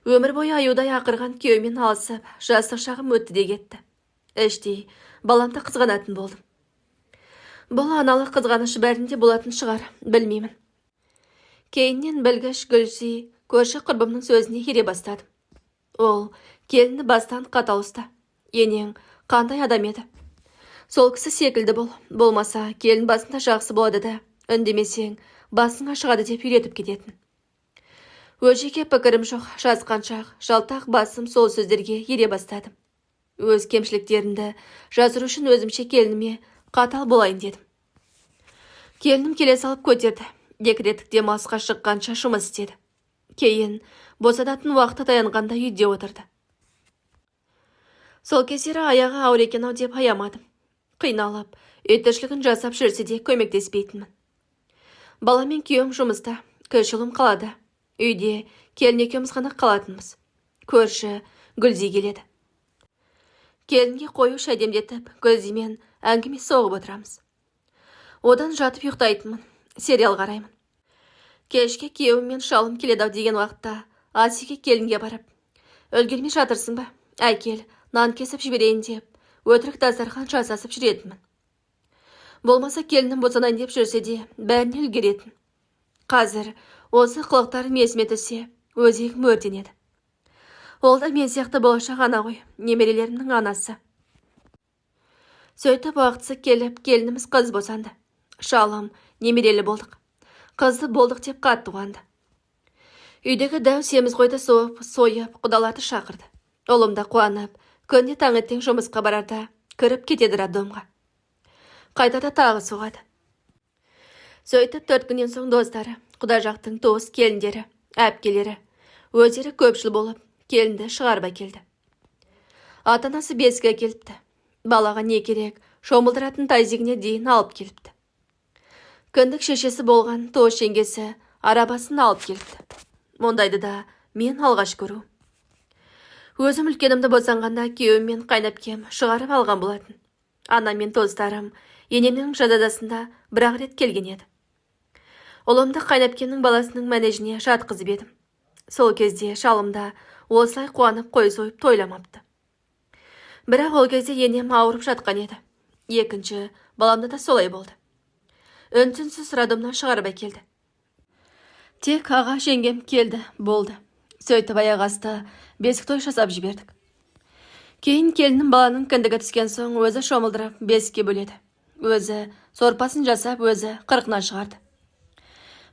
Өмір бойы аюдай ақырған күйеумен алысып, жастық шағым өтті де кетті. Іштей баламды қызғанатын болдым. Бұл аналық қызғаныш бәрінде болатын шығар, білмеймін. Кейіннен білгіш Гүлзи көрші құрбымның сөзіне ере бастадым. Ол келіні бастан қатал ұста. Енең қандай адам еді. Сол кісі секілді болмаса келін басында жақсы болады да, үндемесең басыңа шығады деп үйретіп кететін. Өжеке пікірім жоқ, жазғаншақ, жалтақ басым сол сөздерге ере бастадым. Өз кемшіліктерімді жазыру үшін өзімше келініме қатал болайын дедім. Келінім келе салып көтерді. Декреттік демалысқа шыққанша жұмыс істеді. Кейін босанатын уақыты таянғанда үйде отырды. Сол кездері аяғы ауыр екен-ау деп аямадым. Қиналып, үй тіршілігін жасап жүрсе де көмектеспейтінмін. Баламен күйеуім жұмыста, кіші ұлым қалада. Үйде келін екеуміз ғана қалатынбыз. Көрші Гүлзи келеді. Келінге қою шәдемдетіп, Гүлзимен әңгіме соғып отырамыз. Одан жатып ұйықтайтынмын, сериал қараймын. Кешке күйеуім мен шалым келеді-ау деген уақытта Асиге келінге барып, үлгермей жатырсың ба? Әкел, нан кесіп жіберейін деп, өтірік дастархан жасасып жүретінмін. Болмаса келінім босанайын деп жүрсе де, бәріне үлгеретін. Қазір осы қылықтарым есіме түссе, өзегім өртенеді. Ол да мен сияқты болашақ ана ғой, немерелерімнің анасы. Сөйтіп уақытысы келіп, келініміз қыз босанды. Шалым немерелі болдық. Қызды болдық деп қатты қуанды. Үйдегі дәу семіз қойды сойып, құдаларды шақырды. Ұлым да қуанып, күнде таңертең жұмысқа барарда кіріп кетеді роддомға. Қайтада тағы соғады. Сөйтіп 4 күннен соң достары, құда жақтың туыс келіндері, әпкелері, өздері көпшіл болып, келінді шығарып әкелді. Ата-анасы бесікке келіпті. Балаға не керек, шомылдыратын тайзигіне дейін алып келіпті. Күндік шешесі болған туыс жеңгесі арабасын алып келіпті. Мұндайды да мен алғаш көру. Өзім үлкенімді босанғанда күйеуім мен қайнапкем шығарып алған болатын. Анам мен туыстарым енемнің жазадасында бір-ақ рет келген еді. Ұлымды қайнапкемнің баласының мәнежіне жатқызып едім. Сол кезде шалымда осылай қуанып қой сойып тойламапты. Бірақ ол кезде енем ауырып жатқан еді. Екінші баламда да солай болды. Үнсінсіз роддомнан шығарып әкелді. Тек аға жеңгем келді, болды. Сөйтіп аяқ асты бесік той жасап жібердік. Кейін келінім баланың кіндігі түскен соң өзі шомылдырып бесікке бөледі. Өзі сорпасын жасап, өзі қырқынан шығарды.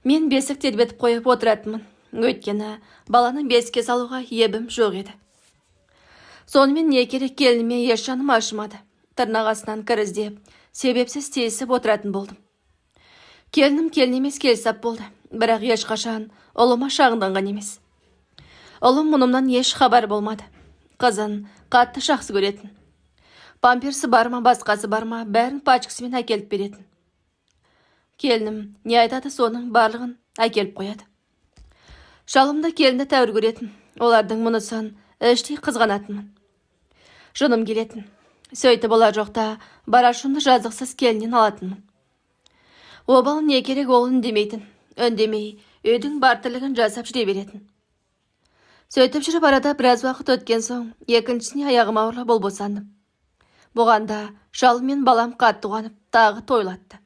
Мен бесік тербетіп қойып отыратынмын. Өйткені баланы бесікке салуға ебім жоқ еді. Сонымен не керек, келініме еш жаным ашымады. Тырнағасынан кіріздеп, себепсіз тиісіп отыратын болдым. Келінім келін емес келісап болды, бірақ ешқашан ұлыма шағынданған емес. Ұлым мұнымнан еш хабар болмады. Қызын қатты жақсы көретін. Памперсі бар ма, басқасы бар ма, бәрін пачкасымен әкеліп беретін. Келінім не айтады, соның барлығын әкеліп қояды. Шалымда келінді тәуір көретін. Олардың мұнысын іштей қызғанатынмын. Жыным келетін. Сөйтіп олар жоқта барашунды жазықсыз келінен алатынмын. Обал не керек, ол үндемейтін. Үндемей, үйдің бар тірлігін жасап жүре беретін. Сөйтіп жүріп арада біраз уақыт өткен соң, екіншісіне аяғым ауырлап ол босандым. Бұғанда шалым мен балам қатты қуанып, тағы тойлатты.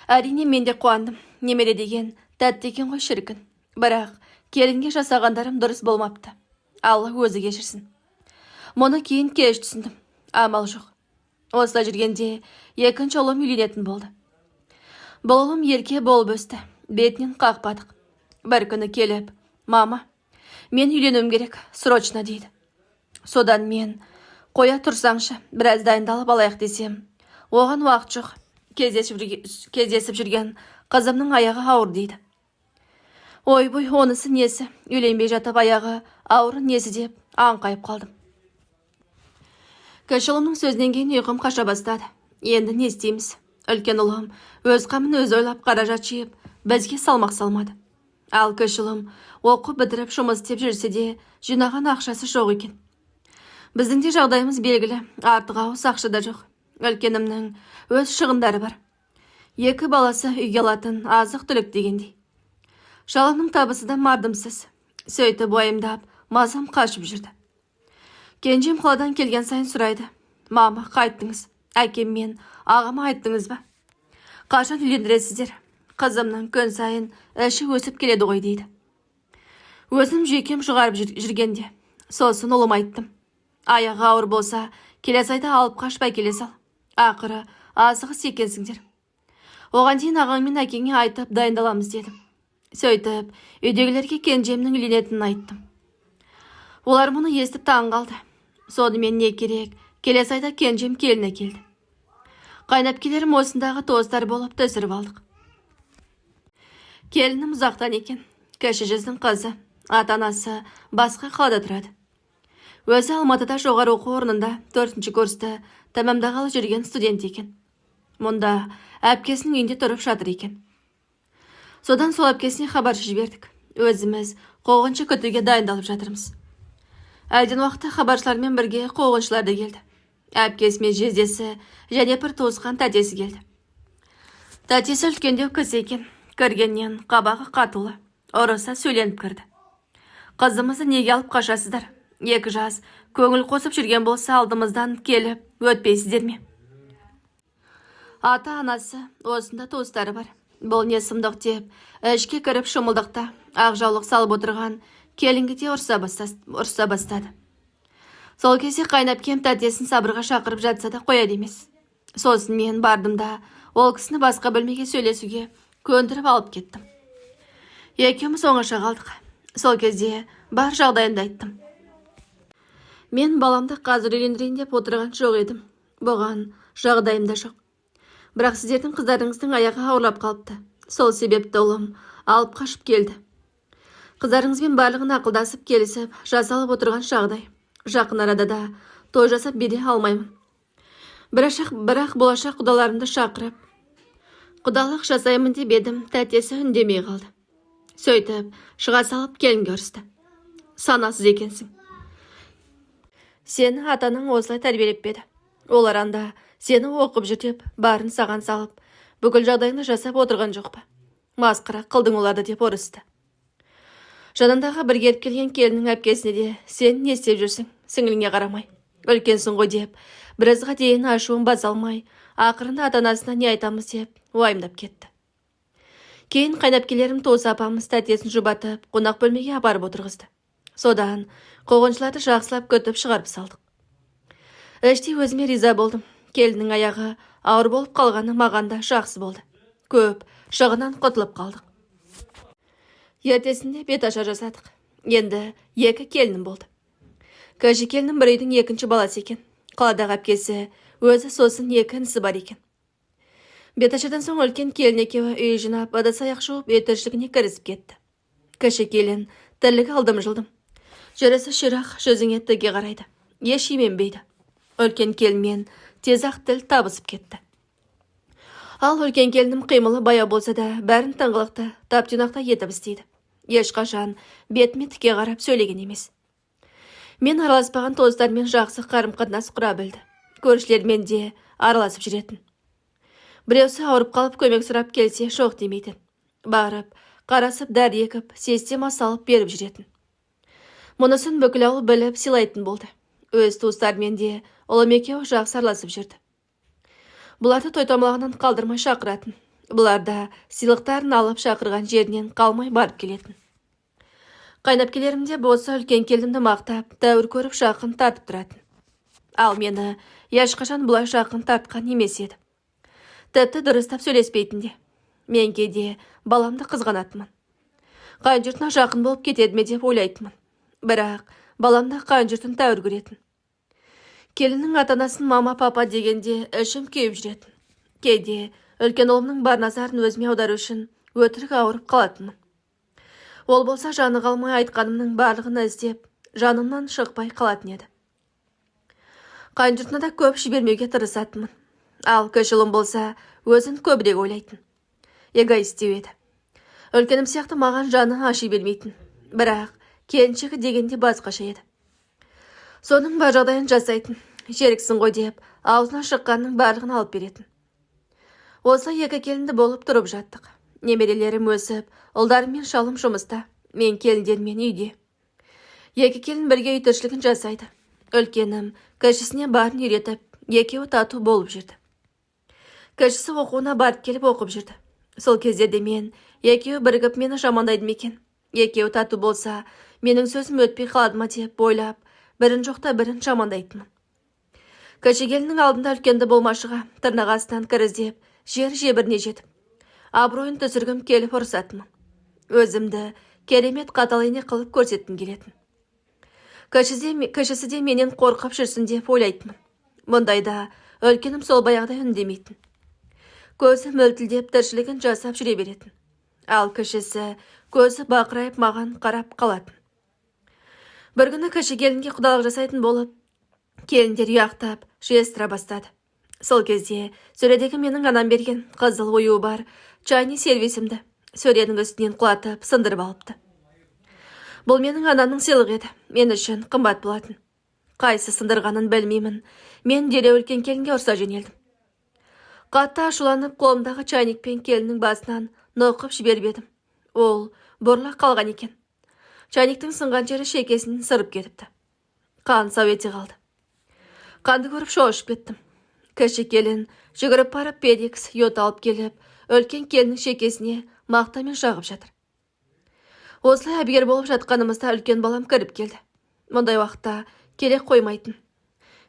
Әрине мен де қуандым. Немере деген тәтті екен ғой, шіркін. Бірақ келінге жасағандарым дұрыс болмапты. Алла өзі кешірсін. Мұны кейін кеш түсіндім. Амал жоқ. Осылай жүргенде екінші ұлым үйленетін болды. Бұл ұлым ерке болып өсті. Бетінен қақпадық. Бір күні келіп, мама, мен үйленуім керек, срочно дейді. Содан мен, қоя тұрсаңшы, біраз дайындалып алайық десем, оған уақыт жоқ. Кездесіп жүрген қызымның аяғы ауыр дейді. Ой-бой, онысы несі, үйленбей жатып аяғы ауыр несі деп аңқайып қалдым. Кіші ұлымның сөзінен кейін ұйқым қаша бастады. Енді не істейміз? Үлкен ұлым өз қамын өз ойлап қаражат жиып, бізге салмақ салмады. Ал кіші ұлым оқу бітіріп жұмыс істеп жүрсе де, жинаған ақшасы жоқ екен. Біздің де жағдайымыз белгілі, артық ауыз ақша да жоқ. Үлкенімнің өз шығындары бар. 2 баласы үйге алатын азық түлік дегендей. Шалымның табысы да мардымсыз. Сөйтіп уайымдап, мазам қашып жүрді. Кенжем қаладан келген сайын сұрайды. Мама, қайттыңыз? Әкем мен ағама айттыңыз ба? Қашан үйлендіресіздер? Қызымның күн сайын іші өсіп келеді ғой дейді. Өзім жүйкем шығарып жүргенде, сосын ұлым айттым. Аяғы ауыр болса, келесі айда алып қашпай келе сал. Ақыры асығыс екенсіңдер. Оған дейін ағаң мен әкеңе айтып дайындаламыз дедім. Сөйтіп, үйдегілерге кенжемнің үйленетінін айттым. Олар мұны естіп таң қалды. Сонымен не керек, келесі айда кенжем келіне келді. Қайнапкелерім осындағы туыстар болып түсіріп алдық. Келінім ұзақтан екен. Кіші жүздің қызы, ата-анасы басқа қалада тұрады. Өзі Алматыда жоғары оқу орнында 4-ші курсты тәмамдағалы жүрген студент екен. Мұнда әпкесінің үйінде тұрып жатыр екен. Содан сол әпкесіне хабаршы жібердік. Өзіміз қуғыншы күтуге дайындалып жатырмыз. Әлден уақытта хабаршылармен бірге қуғыншылар да келді. Әпкесімен жездесі және бір туысқан тәтесі келді. Тәтесі үлкендеу кісі екен. Кіргеннен қабағы қатулы, ұрыса сөйленіп кірді. Қызымызды неге алып қашасыздар? 2 жас көңіл қосып жүрген болса алдымыздан келіп өтпейсіздер ме? Ата-анасы осында туыстары бар. Бұл не сұмдық деп, ішке кіріп шымылдықта ақ жаулық салып отырған келінге де ұрса бастады. Сол кезде қайнапкем тәтесін сабырға шақырып жатса да қояды емес. Сосын мен бардым да, ол кісіні басқа бөлмеге сөйлесуге көндіріп алып кеттім. Екеуміз оңаша қалдық. Сол кезде бар жағдайымды айттым. Мен баламды қазір үйлендірейін деп отырған жоқ едім. Бұған жағдайымда жоқ. Бірақ сіздердің қыздарыңыздың аяғы ауырлап қалыпты. Сол себепті ұлым алып қашып келді. Қыздарыңызбен барлығын ақылдасып келісіп жасалып отырған жағдай. Жақын арада да той жасап бере алмаймын. Бірақ болашақ құдаларымды шақырып құдалық жасаймын деп едім, тәтесі үндемей қалды. Сөйтіп шыға салып келінге ұрысты. Санасыз екенсің. Сені атаның осылай тәрбиелеп беді. Олар анда сені оқып жүр деп барын саған салып, бүкіл жағдайыңды жасап отырған жоқ па? Масқара қылдың оларды деп ұрысты. Жанындағы бір келіп келген келіннің әпкесіне де сен не істеп жүрсің, сіңіліңе қарамай, үлкенсің ғой деп, біразға дейін ашуын баса алмай, ақырында ата-анасына не айтамыз деп уайымдап кетті. Кейін қайнапкелерім туыс апамыз тәтесін жұбатып, қонақ бөлмеге апарып отырғызды. Содан қуғыншыларды жақсылап көтіп шығарып салдық. Іштей өзіме риза болдым. Келіннің аяғы ауыр болып қалғаны маған да жақсы болды. Көп шығынан құтылып қалдық. Ертесінде беташар жасадық. Енді 2 келінім болды. Кіші келінім бір үйдің 2-ші баласы екен. Қаладағы әпкесі өзі сосын 2 інісі бар екен. Беташардан соң үлкен келін екеуі үй жинап, ыдыс-аяқ жуып, үй тіршілігіне кірісіп кетті. Кіші келін тірлігі алдым-жылдым. Жүрісі ширақ, жүзіңе тіге қарайды. Еш именбейді. Үлкен келінмен тез-ақ тіл табысып кетті. Ал үлкен келінім қимылы баяу болса да, бәрін тыңғылықты, тап-тұйнақта етіп істейді. Ешқашан бетіме тіке қарап сөйлеген емес. Мен араласпаған туыстармен жақсы қарым-қатынас құра білді. Көршілермен де араласып жүретін. Біреусі ауырып қалып көмек сұрап келсе жоқ демейтін. Барып, қарасып дәрі екіп, система салып беріп жүретін. Мұнысын бүкіл ауыл біліп сыйлайтын болды. Өз туыстармен де ұлым екеуі жақсы араласып жүрді. Бұларды той-томалағынан қалдырмай шақыратын. Бұлар да сыйлықтарын алып шақырған жерінен қалмай барып келетін. Қайнапкелерімде болса үлкен келінімді мақтап, тәуір көріп жақын тартып тұратын. Ал мені ешқашан бұлай жақын тартқан емес еді. Тіпті дұрыстап сөйлеспейтінде. Мен кейде баламды қызғанатынмын. Қайын жұртына жақын болып кетеді ме деп ойлайтынмын. Бірақ баламда қайын жұртын тәуір көретін. Келіннің ата-анасын мама-папа дегенде ішім күйіп жүретін. Кейде үлкен ұлымның бар назарын өзіме аудару үшін өтірік ауырып қалатынмын. Ол болса жаны қалмай айтқанымның барлығын іздеп, жанымнан шықпай қалатын еді. Қайын жұртына да көп жібермеуге тырысатынмын. Ал кіші ұлым болса өзін көбірек ойлайтын. Эгоист еді. Үлкенім сияқты маған жаны аши бермейтін. Бірақ келіншегі дегенде басқаша еді. Соның бар жағдайын жасайтын. Жеріксің ғой деп, аузына шыққанның барлығын алып беретін. Осы 2 келінді болып тұрып жаттық. Немерелерім өсіп, ұлдарым мен шалым жұмыста, мен келіндермен үйде. 2 келін бірге үй тіршілігін жасайды. Үлкенім кішісіне барын үйретіп, Екеуі тату болып жүрді. Кішісі оқуына барып келіп оқып жүрді. Сол кездерде мен екеуі бірігіп мені жамандайды ма екен? Екеуі тату болса, менің сөзім өтпей қалады ма деп ойлап, бірін жоқта бірін жамандайтынмын. Кіші келіннің алдында үлкенді болмашыға тырнақ астынан кіріздеп, жер жебіріне жетіп, абыройын түсіргім келіп ұрсатынмын. Өзімді керемет қатал ене қылып көрсеткім келетін. Кішісі де менен қорқып жүрсін деп ойлайтынмын. Мұндайда үлкенім сол баяғыдай үндемейтін. Көзі мөлтілдеп тіршілігін жасап жүре беретін. Ал кішісі көзі бақырайып маған қарап қалатын. Бір күні кіші келінге құдалық жасайтын болып, келіндер ұяқтап жиыстыра бастады. Сол кезде сөредегі менің анам берген қызыл оюы бар чайни сервисімді сөренің үстінен құлатып сындырып алыпты. Бұл менің анамның сыйлығы еді, мен үшін қымбат болатын. Қайсы сындырғанын білмеймін, мен дереу үлкен келінге ұрса жөнелдім. Қатты ашуланып қолымдағы чайникпен келіннің басынан нұқып жіберіп едім. Ол бұрыла қалған екен. Чайниктің сынған жері шекесінен сырып кетіпті. Қан сау ете қалды. Қанды көріп шошып кеттім. Кіші келін жүгіріп барып педикс йод алып келіп, үлкен келіннің шекесіне мақтамен жағып жатыр. Осылай әбігер болып жатқанымызда үлкен балам кіріп келді. Мұндай уақытта керек қоймайтын.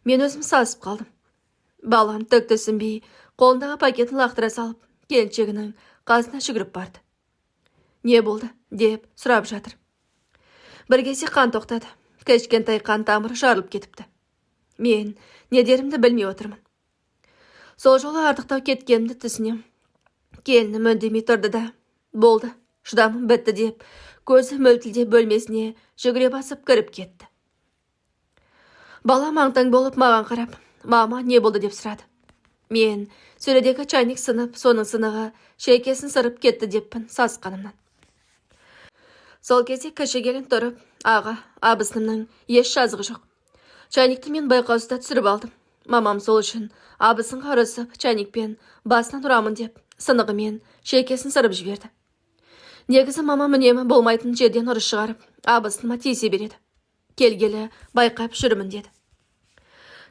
Мен өзім сасып қалдым. Балам түк түсінбей, қолындағы пакетін лақтыра салып, келіншегінің қасына жүгіріп барды. Не болды деп сұрап жатыр. Бір кезде қан тоқтады. Кішкентай қан тамыры жарылып кетіпті. Мен не дерімді білмей отырмын. Сол жолы артықтау кеткенімді түсінем. Келінім үндемей тұрды да, болды, шыдамым бітті деп, көзі мөлтілдеп бөлмесіне жүгіре басып кіріп кетті. Бала маңтаң болып маған қарап, мама не болды деп сұрады. Мен сөредегі чайник сынып, соның сынығы шекесін сырып кетті деппін сасқанымнан. Сол кезде кіші келін тұрып, аға, абысынымның еш жазығы жоқ. Чайникті мен байқаусызда түсіріп алдым. Мамам сол үшін абысынға ұрысып, чайникпен басынан ұрамын деп, сынығымен шекесін сырып жіберді. Негізі мамам үнемі болмайтын жерден ұрыс шығарып, абысыныма тиісе береді. Келгелі байқап жүрмін деді.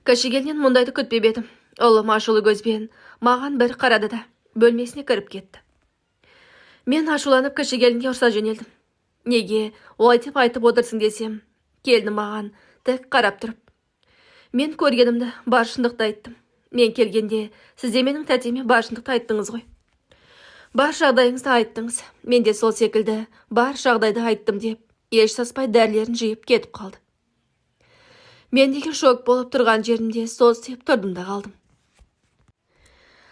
Кіші келіннен мұндайды күтпеп едім. Ұлым ашулы көзбен маған бір қарады да, бөлмесіне кіріп кетті. Мен ашуланып кіші келінге ұрса жөнелдім. Неге олай деп айтып отырсың десем, келінім маған тік қарап тұрып. Мен көргенімді бар шындықты айттым. Мен келгенде сізде менің тәтеме бар шындықты айттыңыз ғой. Бар жағдайыңызды айттыңыз. Мен де сол секілді бар жағдайды айттым деп, еш саспай дәрілерін жиып кетіп қалды. Мен деген шок болып тұрған жерімде состиып тұрдым да қалдым.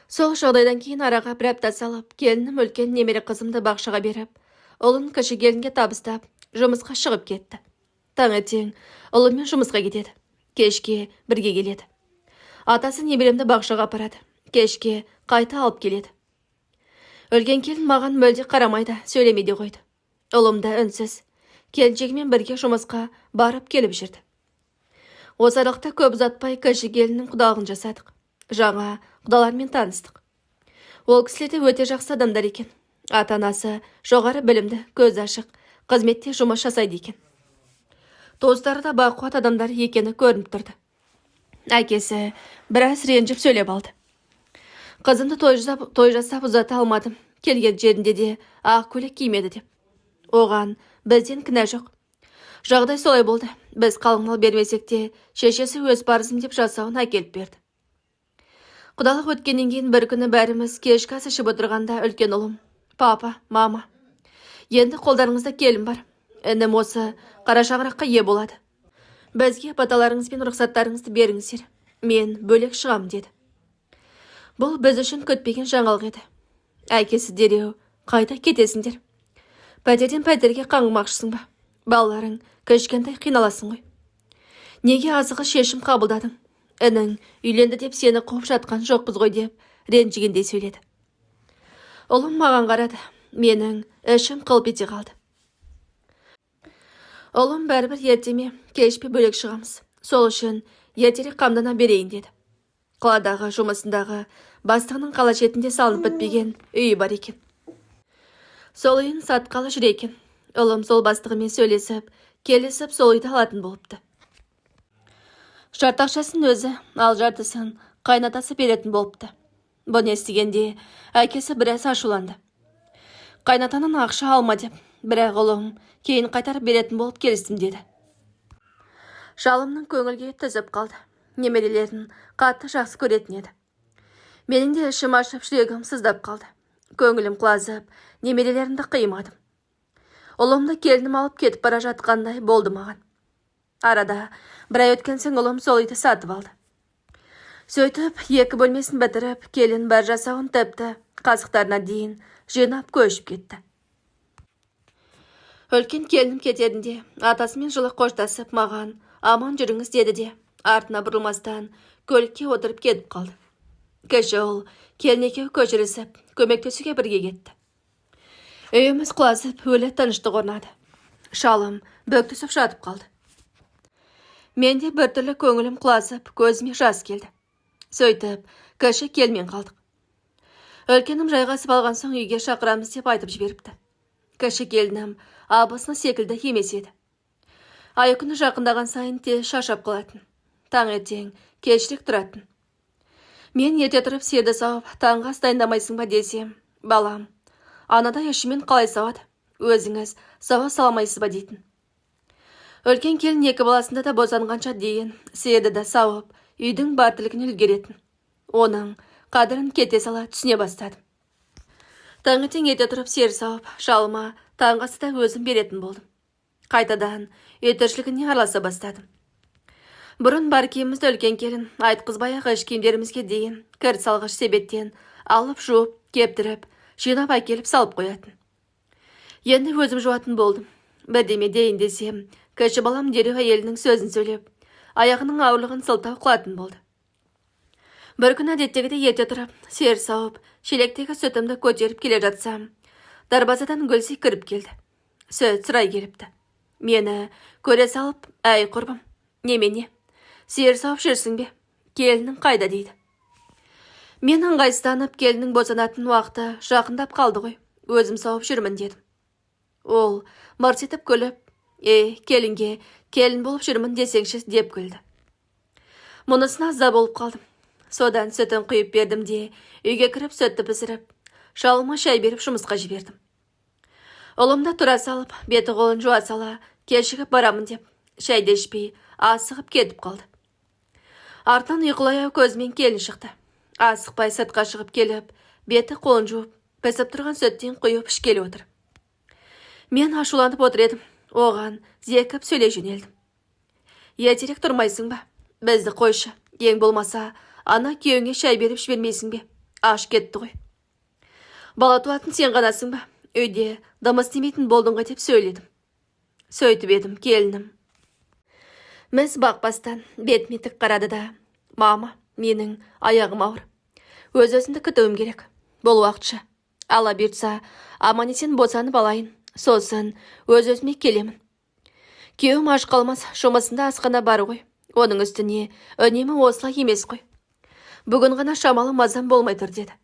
Сол жағдайдан кейін араға бір апта салып, келінім үлкен немере қызымды бақшаға беріп, ұлын кіші келінге табыстап, жұмысқа шығып кетті. Таңертең ұлымен жұмысқа кетеді. Кешке бірге келеді. Атасы немеремді бақшаға апарады. Кешке қайта алып келеді. Үлкен келін маған мөлде қарамайды, сөйлемейді қойды. Ұлым да үнсіз, келіншегімен бірге жұмысқа барып келіп жүрді. Осы аралықта көп ұзатпай кіші келіннің құдалығын жасадық. Жаңа құдалармен таныстық. Ол кісілер де өте жақсы адамдар екен. Ата-анасы жоғары білімді, көз ашық, қызметте жұмыс жасайды екен. Достары да бақуат адамдар екені көрініп тұрды. Әкесі біраз ренжіп сөйлеп алды. Қызымды той жасап ұзата алмадым. Келген жерінде де ақ көйлек кимеді деп. Оған бізден кінә жоқ. Жағдай солай болды. Біз қалың мал бермесек те, шешесі өз парызым деп жасауын әкеліп берді. Құдалық өткеннен кейін бір күні бәріміз кешкі ас ішіп отырғанда үлкен ұлым, папа, мама, енді қолдарыңызда келін бар. Інім осы қара шаңыраққа ие болады. Бізге баталарыңыз бен рұқсаттарыңызды беріңіздер. Мен бөлек шығам деді. Бұл біз үшін күтпеген жаңалық еді. Әкесі дереу, қайта кетесіңдер. Пәтерден пәтерге қаңғымақшысың ба? Балаларың кішкентай қиналасың ғой. Неге азығы шешім қабылдадың? Інің үйленді деп сені қуып жатқан жоқпыз ғой деп ренжігендей сөйледі. Ұлым маған қарады. Менің ішім қылп ете қалды. Ұлым бәрібір ертеме кешпе бөлек шығамыз. Сол үшін ертерек қамдана берейін деді. Қаладағы жұмысындағы бастығының қала шетінде салынып бітпеген үйі бар екен. Сол үйін сатқалы жүр екен. Ұлым сол бастығымен сөйлесіп, келісіп сол үйді алатын болыпты. Шарт ақшасын өзі, ал жартысын Қайнатасы беретін болыпты. Бұны естігенде әкесі біраз ашуланды. Қайнатаның ақша алма деп, бірақ ұлым кейін қайтарып беретін болып келістім деді. Шалымның көңілге тізіп қалды. Немерелерін қатты жақсы көретін еді. Менің де ішім ашып, жүрегім сыздап қалды. Көңілім құлазып, немерелерімді қимадым. Ұлымды келінім алып кетіп бара жатқандай болды маған. Арада бір ай өткен соң ұлым сол үйді сатып алды. Сөйтіп, 2 бөлмесін бітіріп, келін бар жасауын тіпті қасықтарына дейін жинап көшіп кетті. Үлкен келінім кетерінде атасымен жылы қоштасып маған аман жүріңіз деді де, артына бұрылмастан көлікке отырып кетіп қалды. Кеше ол келін екеуі көшірісіп, көмектесуге бірге кетті. Үйіміз құлазып, өлі тыныштық орнады. Шалым бөктісіп жатып қалды. Менде біртүрлі көңілім құлазып, көзіме жас келді. Сөйтіп, кеше келмен қалдық. Үлкенім жайғасып алған соң үйге шақырамыз деп айтып жіберіпті. Кеше келінім абысына секілді емес еді. Ай күні жақындаған сайын тез шаршап қалатын. Таңертең кешірек тұратын. Мен ерте тұрып сиырды сауып, таңғы ас дайындамайсың ба десем, балам, анада ішімен қалай сауады, өзіңіз сауа саламайсыз ба дейтін. Үлкен келін 2 баласында да босанғанша дейін сиырды да сауып, үйдің бар тірлігін үлгеретін. Оның қадірін кете сала түсіне бастадым. Таңертең ерте тұрып сиыр сауып, шалыма таңғы асты да өзім беретін болдым. Қайтадан үй тіршілігіне араласа бастадым. Бұрын бар киімімізді үлкен келін айтқызбай-ақ іш киімдерімізге дейін кір салғыш себеттен алып жуып, кептіріп, жинап әкеліп салып қоятын. Енді өзім жуатын болдым. Бірдеме дейін десем, кіші балам дереу әйелінің сөзін сөйлеп, аяғының ауырлығын сылтау қылатын болды. Бір күн әдеттегідей ерте тұрып, сиыр сауып, шелектегі сүтімді көтеріп келе жатсам, дарбазадан Гүлсей кіріп келді. Сөт сұрай келіпті. Мені көре салып, әй құрбым, немене? Сиыр сауып жүрсің бе? Келінің қайда дейді. Мен ыңғайсызданып, келінің босанатын уақыты жақындап қалды ғой. Өзім сауып жүрмін дедім. Ол мырс етіп күліп, келінге келін болып жүрмін десеңші деп күлді. Мұнысына ыза болып қалдым. Содан сүтін құйып бердім де, үйге кіріп сүтті пісіріп, шалыма шай беріп жұмысқа жібердім. Ұлымда тұра салып, беті қолын жуа сала, кешігіп барамын деп, шайды ішпей, асығып кетіп қалды. Артынан ұйқылаяу көзімен келін шықты. Асықпай сыртқа шығып келіп, беті қолын жуып, пісіп тұрған сүттен құйып ішкелі отыр. Мен ашуланып отыр едім, оған зекіп сөйлей жөнелдім. Ертерек тұрмайсың ба? Бізді қойшы, ең болмаса, ана күйеуіңе шай беріп жібермейсің бе? Аш кетті ғой. Бала туатын сен ғанасың ба? Үйде дымыс демейтін болдың ғой деп сөйледім. Сөйтіп едім, келінім. Міз бақпастан бетіме тік қарады да, мама, менің аяғым ауыр. Өз-өзімді күтуім керек. Бұл уақытша. Алла бұйыртса, аман есен босанып алайын. Сосын өз-өзіме келемін. Күйеуім аш қалмас, жұмысында асқана бар ғой. Оның үстіне үнемі осылай емес қой. Бүгін ғана шамалы мазам болмай тұр деді.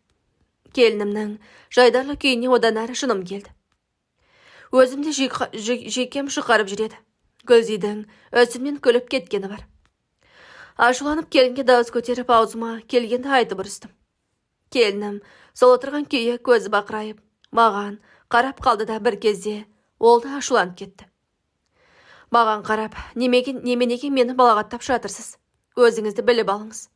Келінімнің жайдарлы күйіне одан әрі жыным келді. Өзімде жекем жұқарып жүреді. Гүлзидің өсімнен күліп кеткені бар. Ашуланып келінге дауыс көтеріп аузыма келгенді айтып ұрыстым. Келінім сол отырған күйі көзі бақырайып, маған қарап қалды да бір кезде ол да ашуланып кетті. Маған қарап, неменеге мені балағаттап жатырсыз? Өзіңізді біліп алыңыз.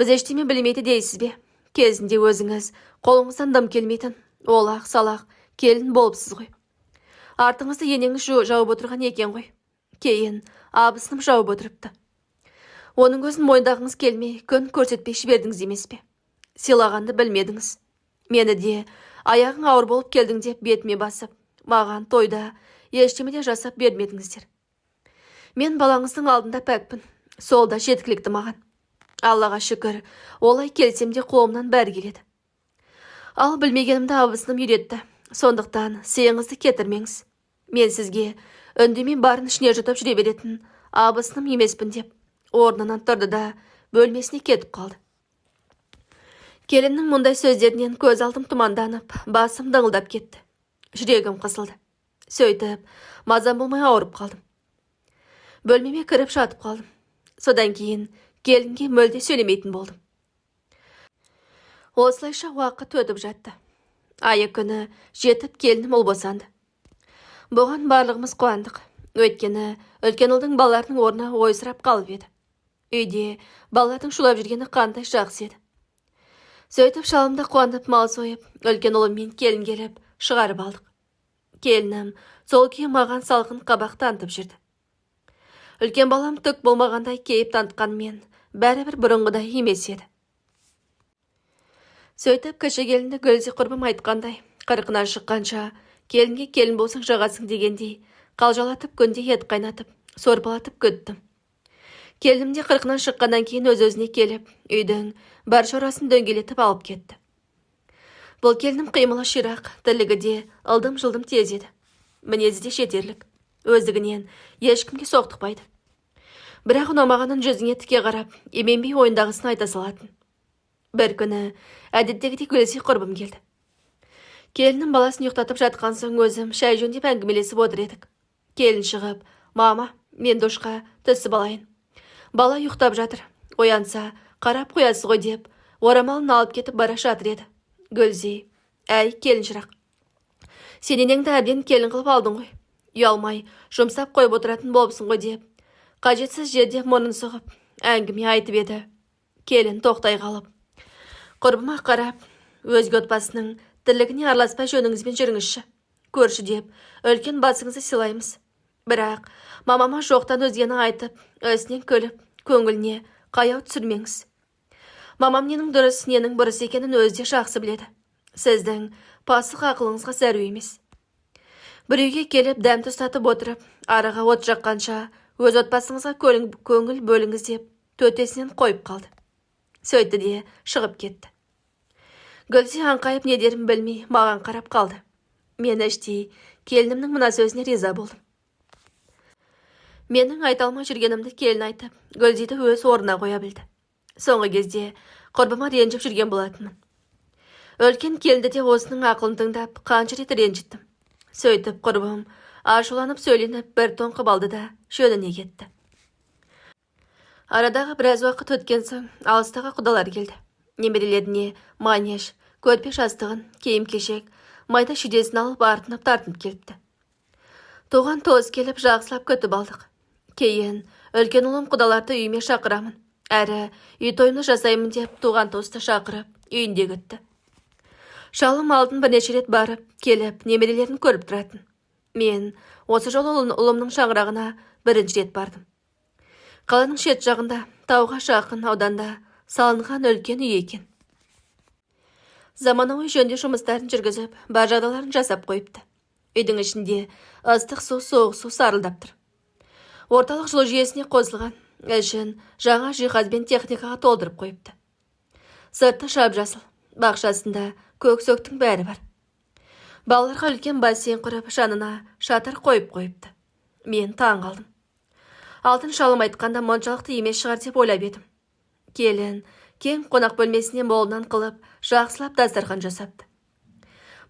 Біз ештеме білмейді дейсіз бе? Кезінде өзіңіз қолыңыздан дым келмейтін, олақ салақ келін болыпсыз ғой. Артыңызды енеңіз жауып отырған екен ғой. Кейін абысыным жауып отырыпты. Оның көзін мойындағыңыз келмей, күн көрсетпей жібердіңіз емес пе? Сыйлағанды білмедіңіз. Мені де аяғың ауыр болып келдің деп бетіме басып, маған тойда ештемеде жасап бермедіңіздер. Мен балаңыздың алдында пәкпін. Сол да жеткілікті маған. Аллаға шүкір, олай келсем де қолымнан бәрі келеді. Ал білмегенімді абысыным үйретті. Сондықтан сыйыңызды кетірмеңіз. Мен сізге үндемей барын ішіне жұтып жүре беретін абысыным емеспін деп, орнынан тұрды да бөлмесіне кетіп қалды. Келіннің мұндай сөздерінен көз алдым тұманданып, басым дыңылдап кетті. Жүрегім қысылды. Сөйтіп, мазам болмай ауырып қалдым. Бөлмеме кіріп жатып қалдым. Содан кейін келінге мүлде сөйлемейтін болдым. Осылайша уақыт өтіп жатты. Айы күні жетіп келінім ұл босанды. Бұған барлығымыз қуандық. Өйткені үлкен ұлдың балаларының орны ойсырап қалып еді. Үйде балалардың шулап жүргені қандай жақсы еді. Сөйтіп шалымда қуанып мал сойып, үлкен ұлым мен келін келіп шығарып алдық. Келінім сол күйі маған салқын қабақ танытып жүрді. Үлкен балам түк болмағандай кейіп танытқанмен, бәрібір бұрынғыдай емес еді. Сөйтіп кіші келінді Гүлзи құрбым айтқандай, қырқынан шыққанша келінге келін болсаң жағасың дегендей, қалжалатып күнде ет қайнатып, сорпалатып күттім. Келінім де қырқынан шыққаннан кейін өз-өзіне келіп, үйдің бар шаруасын дөңгелетіп алып кетті. Бұл келінім қимылы ширақ, тірлігі де ылдым-жылдым тез еді. Мінезі де жетерлік, өздігінен ешкімге соқтықпайды. Бірақ ұнамағанын жүзіне тіке қарап, еменбей ойындағысын айта салатын. Бір күні әдеттегідей Гүлзи құрбым келді. Келіннің баласын ұйықтатып жатқан соң өзім шай жөндеп әңгімелесіп отыр едік. Келін шығып, мама, мен душқа түсіп алайын. Бала ұйықтап жатыр, оянса қарап қоясыз ғой деп, орамалын алып кетіп бара жатыр еді. Гүлзи, әй келін шырақ, сен енеңді әбден келін қылып алдың ғой. Ұялмай, жұмсап қойып отыратын болыпсың ғой деп, қажетсіз жерде мұрнын сұғып, әңгіме айтып еді. Келін тоқтай қалып, құрбыма қарап, өзге отбасының тірлігіне араласпай жөніңізбен жүріңізші. Көрші деп, үлкен басыңызды сыйлаймыз. Бірақ мамама жоқтан өзгені айтып, өсінен көліп, көңіліне қаяу түсірмеңіз. Мамам ненің дұрыс, ненің бұрыс екенін өзде жақсы біледі. Сіздің пасық ақылыңызға зәру емес. Бір үйге келіп, дәмді ұстатып отырып, араға от жаққанша, өз отбасыңызға көңіл бөліңіз деп, төтесінен қойып қалды. Сөйтті де шығып кетті. Гүлзи аңқайып не дерін білмей маған қарап қалды. Мен іштей келінімнің мына сөзіне риза болдым. Менің айта алмай жүргенімді келін айтып, Гүлзиді өз орнына қоя білді. Соңғы кезде құрбыма ренжіп жүрген болатынмын. Үлкен келінді де осының ақылын тыңдап, қанша рет ренжіттім. Сөйтіп құрбым ашуланып сөйленіп бір тоңқып алды да жөніне кетті. Арадағы біраз уақыт өткен соң алыстағы құдалар келді. Немерелеріне манеш, көрпе жастығын, киім-кешек, майда шидесін алып артынып тартынып келіпті. Туған тоз келіп жақсылап күтіп алдық. Кейін үлкен ұлым құдаларды үйіме шақырамын. Әрі үй тойымды жасаймын деп туған тозды шақырып, үйінде күтті. Шалым алдын бірнеше рет барып, келіп, немерелерін көріп тұратын. Мен осы жолы ұлымның шаңырағына бірінші рет бардым. Қаланың шет жағында, тауға жақын ауданда салынған үлкен үй екен. Заманауи жөнде жұмыстарын жүргізіп, бар жағдайларын жасап қойыпты. Үйдің ішінде ыстық су, суық су сарылдап тұр. Орталық жылу жүйесіне қосылған, ішін жаңа жиһазбен техникаға толтырып қойыпты. Сырты жап-жасыл, бақшасында көк-сөктің бәрі бар. Балаларға үлкен бассейн құрып, жанына шатыр қойып қойыпты. Мен таң қалдым. Алтын шалым айтқанда мұншалықты емес шығар деп ойлап едім. Келін кең қонақ бөлмесіне молынан қылып, жақсылап дастархан жасапты.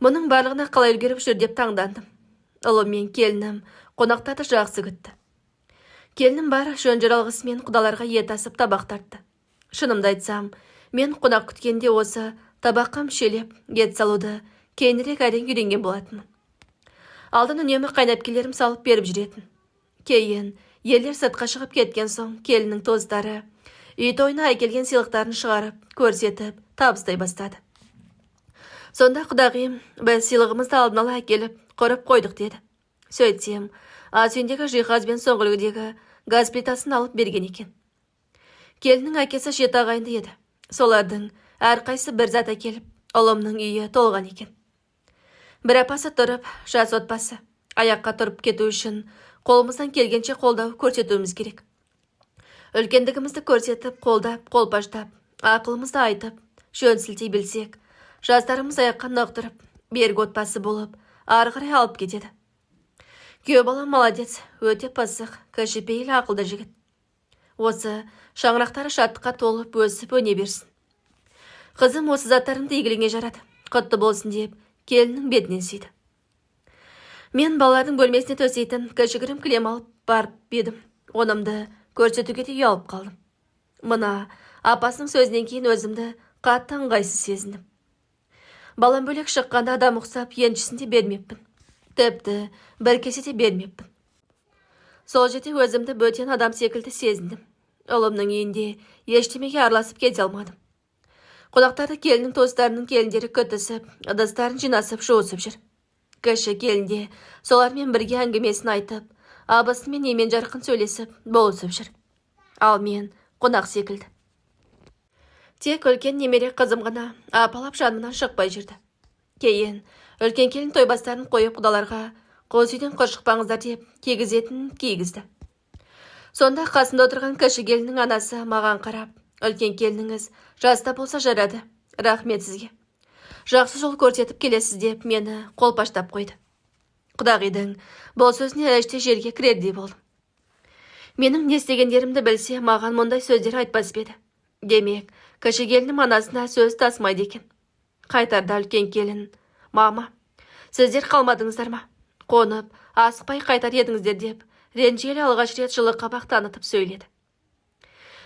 Мұның барлығына қалай үлгеріп жүр деп таңдандым. Ұлым мен келінім қонақтарды жақсы күтті. Келінім бар жөн жыралғысымен құдаларға ет асып табақ тартты. Шынымды айтсам, мен қонақ күткенде осы табаққа мүшелеп, ет салуды кейінірек әрең үйренген болатынмын. Алдын үнемі қайнапкелерім салып беріп жүретін. Кейін ерлер сыртқа шығып кеткен соң, келіннің тоздары үй тойына әкелген сыйлықтарын шығарып, көрсетіп, табыстай бастады. Сонда құдағиым, біз сыйлығымызды алдын ала әкеліп, құрып қойдық деді. Сөйтсем, ас үйіндегі жиһазбен соңғы үлгідегі газ плитасын алып берген екен. Келіннің әкесі 7 ағайынды еді. Солардың әрқайсы бір зат әкеліп, ұлымның үйі толған екен. Бір апасы тұрып, жас отбасы аяққа тұрып кету үшін қолымыздан келгенше қолдау көрсетуіміз керек. Үлкендігімізді көрсетіп, қолдап, қолпаштап, ақылымызды айтып, жөн сілтей білсек, жастарымыз аяққа нықтырып, бергі отбасы болып, ары қарай алып кетеді. Күйеу балам молодец, өте пысық, кішіпейіл ақылды жігіт. Осы шаңырақтары шаттыққа толып, өсіп өне берсін. Қызым осы заттарымды игілігіңе жарады, құтты болсын деп, келіннің бетінен сүйді. Мен балалардың бөлмесіне төсейтін кішігірім кілем алып барып едім. Онымды көрсетуге де ұялып қалдым. Мына апасының сөзінен кейін өзімді Қатты ыңғайсыз сезіндім. Балам бөлек шыққанда адам ұқсап еншісін де бермеппін. Тіпті бір кесе де бермеппін. Сол жерде өзімді бөтен адам секілді сезіндім. Ұлымның үйінде ештемеге араласып кете алмадым. Қонақтарды келіннің туыстарының келіндері күтісіп, ыдыстарын жинасып жуысып жүр. Кіші келінде солармен бірге әңгімесін айтып, абысымен емен жарқын сөйлесіп, болысып жүр. Ал мен қонақ секілді. Тек үлкен немере қызым ғана апалап жанымнан шықпай жүрді. Кейін үлкен келін тойбастарын қойып құдаларға қос үйден құр шықпаңыздар деп кигізетін кигізді. Сонда қасында отырған кіші келіннің анасы маған қарап, үлкен келініңіз жаста болса жарады, рахмет сізге. Жақсы жол көрсетіп келесіз деп мені қолпаштап қойды. Құдағидың бұл сөзіне әште жерге кірердей болдым. Менің не істегендерімді білсе, маған мұндай сөздер айтпас еді. Демек, кіші келінім анасына сөз тасмайды екен. Қайтарда үлкен келін: мама, сіздер қалмадыңыздар ма? Қонып, асықпай қайтар едіңіздер деп, ренжелі алғаш рет жылы қабақ танытып сөйледі.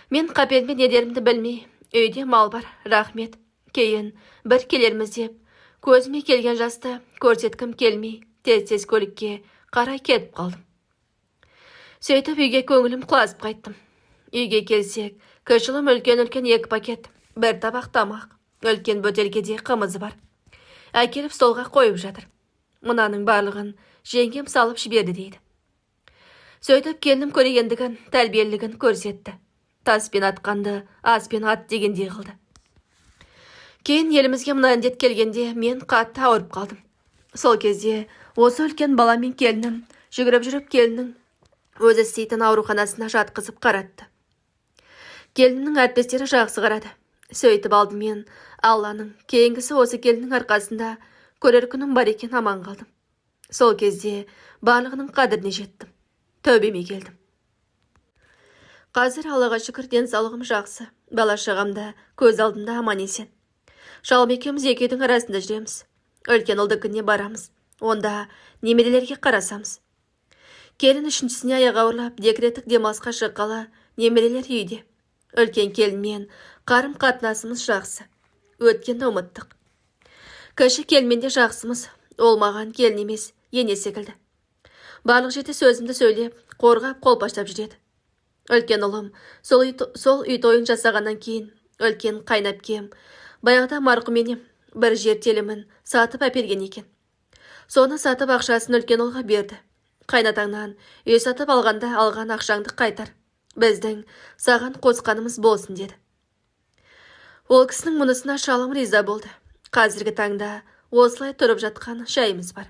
Мен қапелмен не дерімді білмей, үйде мал бар, рахмет, кейін бір келерміз деп, көзіме келген жасты көрсеткім келмей, тез-тез көлікке қарай кетіп қалдым. Сөйтіп үйге көңілім құлазып қайттым. Үйге келсек, кішілім үлкен-үлкен 2 пакет, бір табақ тамақ, үлкен бөтелкеде қымызы бар. Әкеліп столға қойып жатыр. Мұнаның барлығын жеңгем салып жіберді дейді. Сөйтіп келінім көрегендігін, тәрбиелігін көрсетті. Таспен атқанды аспен ат дегендей қылды. Кейін елімізге мына індет келгенде мен қатты ауырып қалдым. Сол кезде осы үлкен бала мен келінім жүгіріп жүріп келіннің өзі істейтін ауруханасына жатқызып қаратты. Келіннің әріптестері жақсы қарады. Сөйтіп алдымен Алланың, кейінгісі осы келіннің арқасында көрер күнім бар екен, аман қалдым. Сол кезде барлығының қадіріне жеттім. Тәубеме келдім. Қазір Аллаға шүкір денсаулығым жақсы. Бала-шағамда көз алдында аман есен. Шалым екеуміз екеудің арасында жүреміз. Үлкен ұлды күніне барамыз. Онда немерелерге қарасамыз. Келін үшіншісіне аяғы ауырлап декреттік демалысқа шыққалы, немерелер үйде. Үлкен келінмен қарым қатынасымыз жақсы. Өткенді ұмыттық. Кіші келінмен де жақсымыз. Ол маған келін емес, ене секілді. Барлық жерде сөзімді сөйлеп, қорғап, қолпаштап жүреді. Үлкен ұлым сол үй тойын жасағаннан кейін үлкен қайнапкем баяғыда марқұм енем бір жер телімін сатып әперген екен. Соны сатып ақшасын үлкен ұлға берді. Қайнатаңнан үй сатып алғанда алған ақшаңды қайтар. Біздің саған қосқанымыз болсын деді. Ол кісінің мұнысына шалым риза болды. Қазіргі таңда осылай тұрып жатқан жайымыз бар.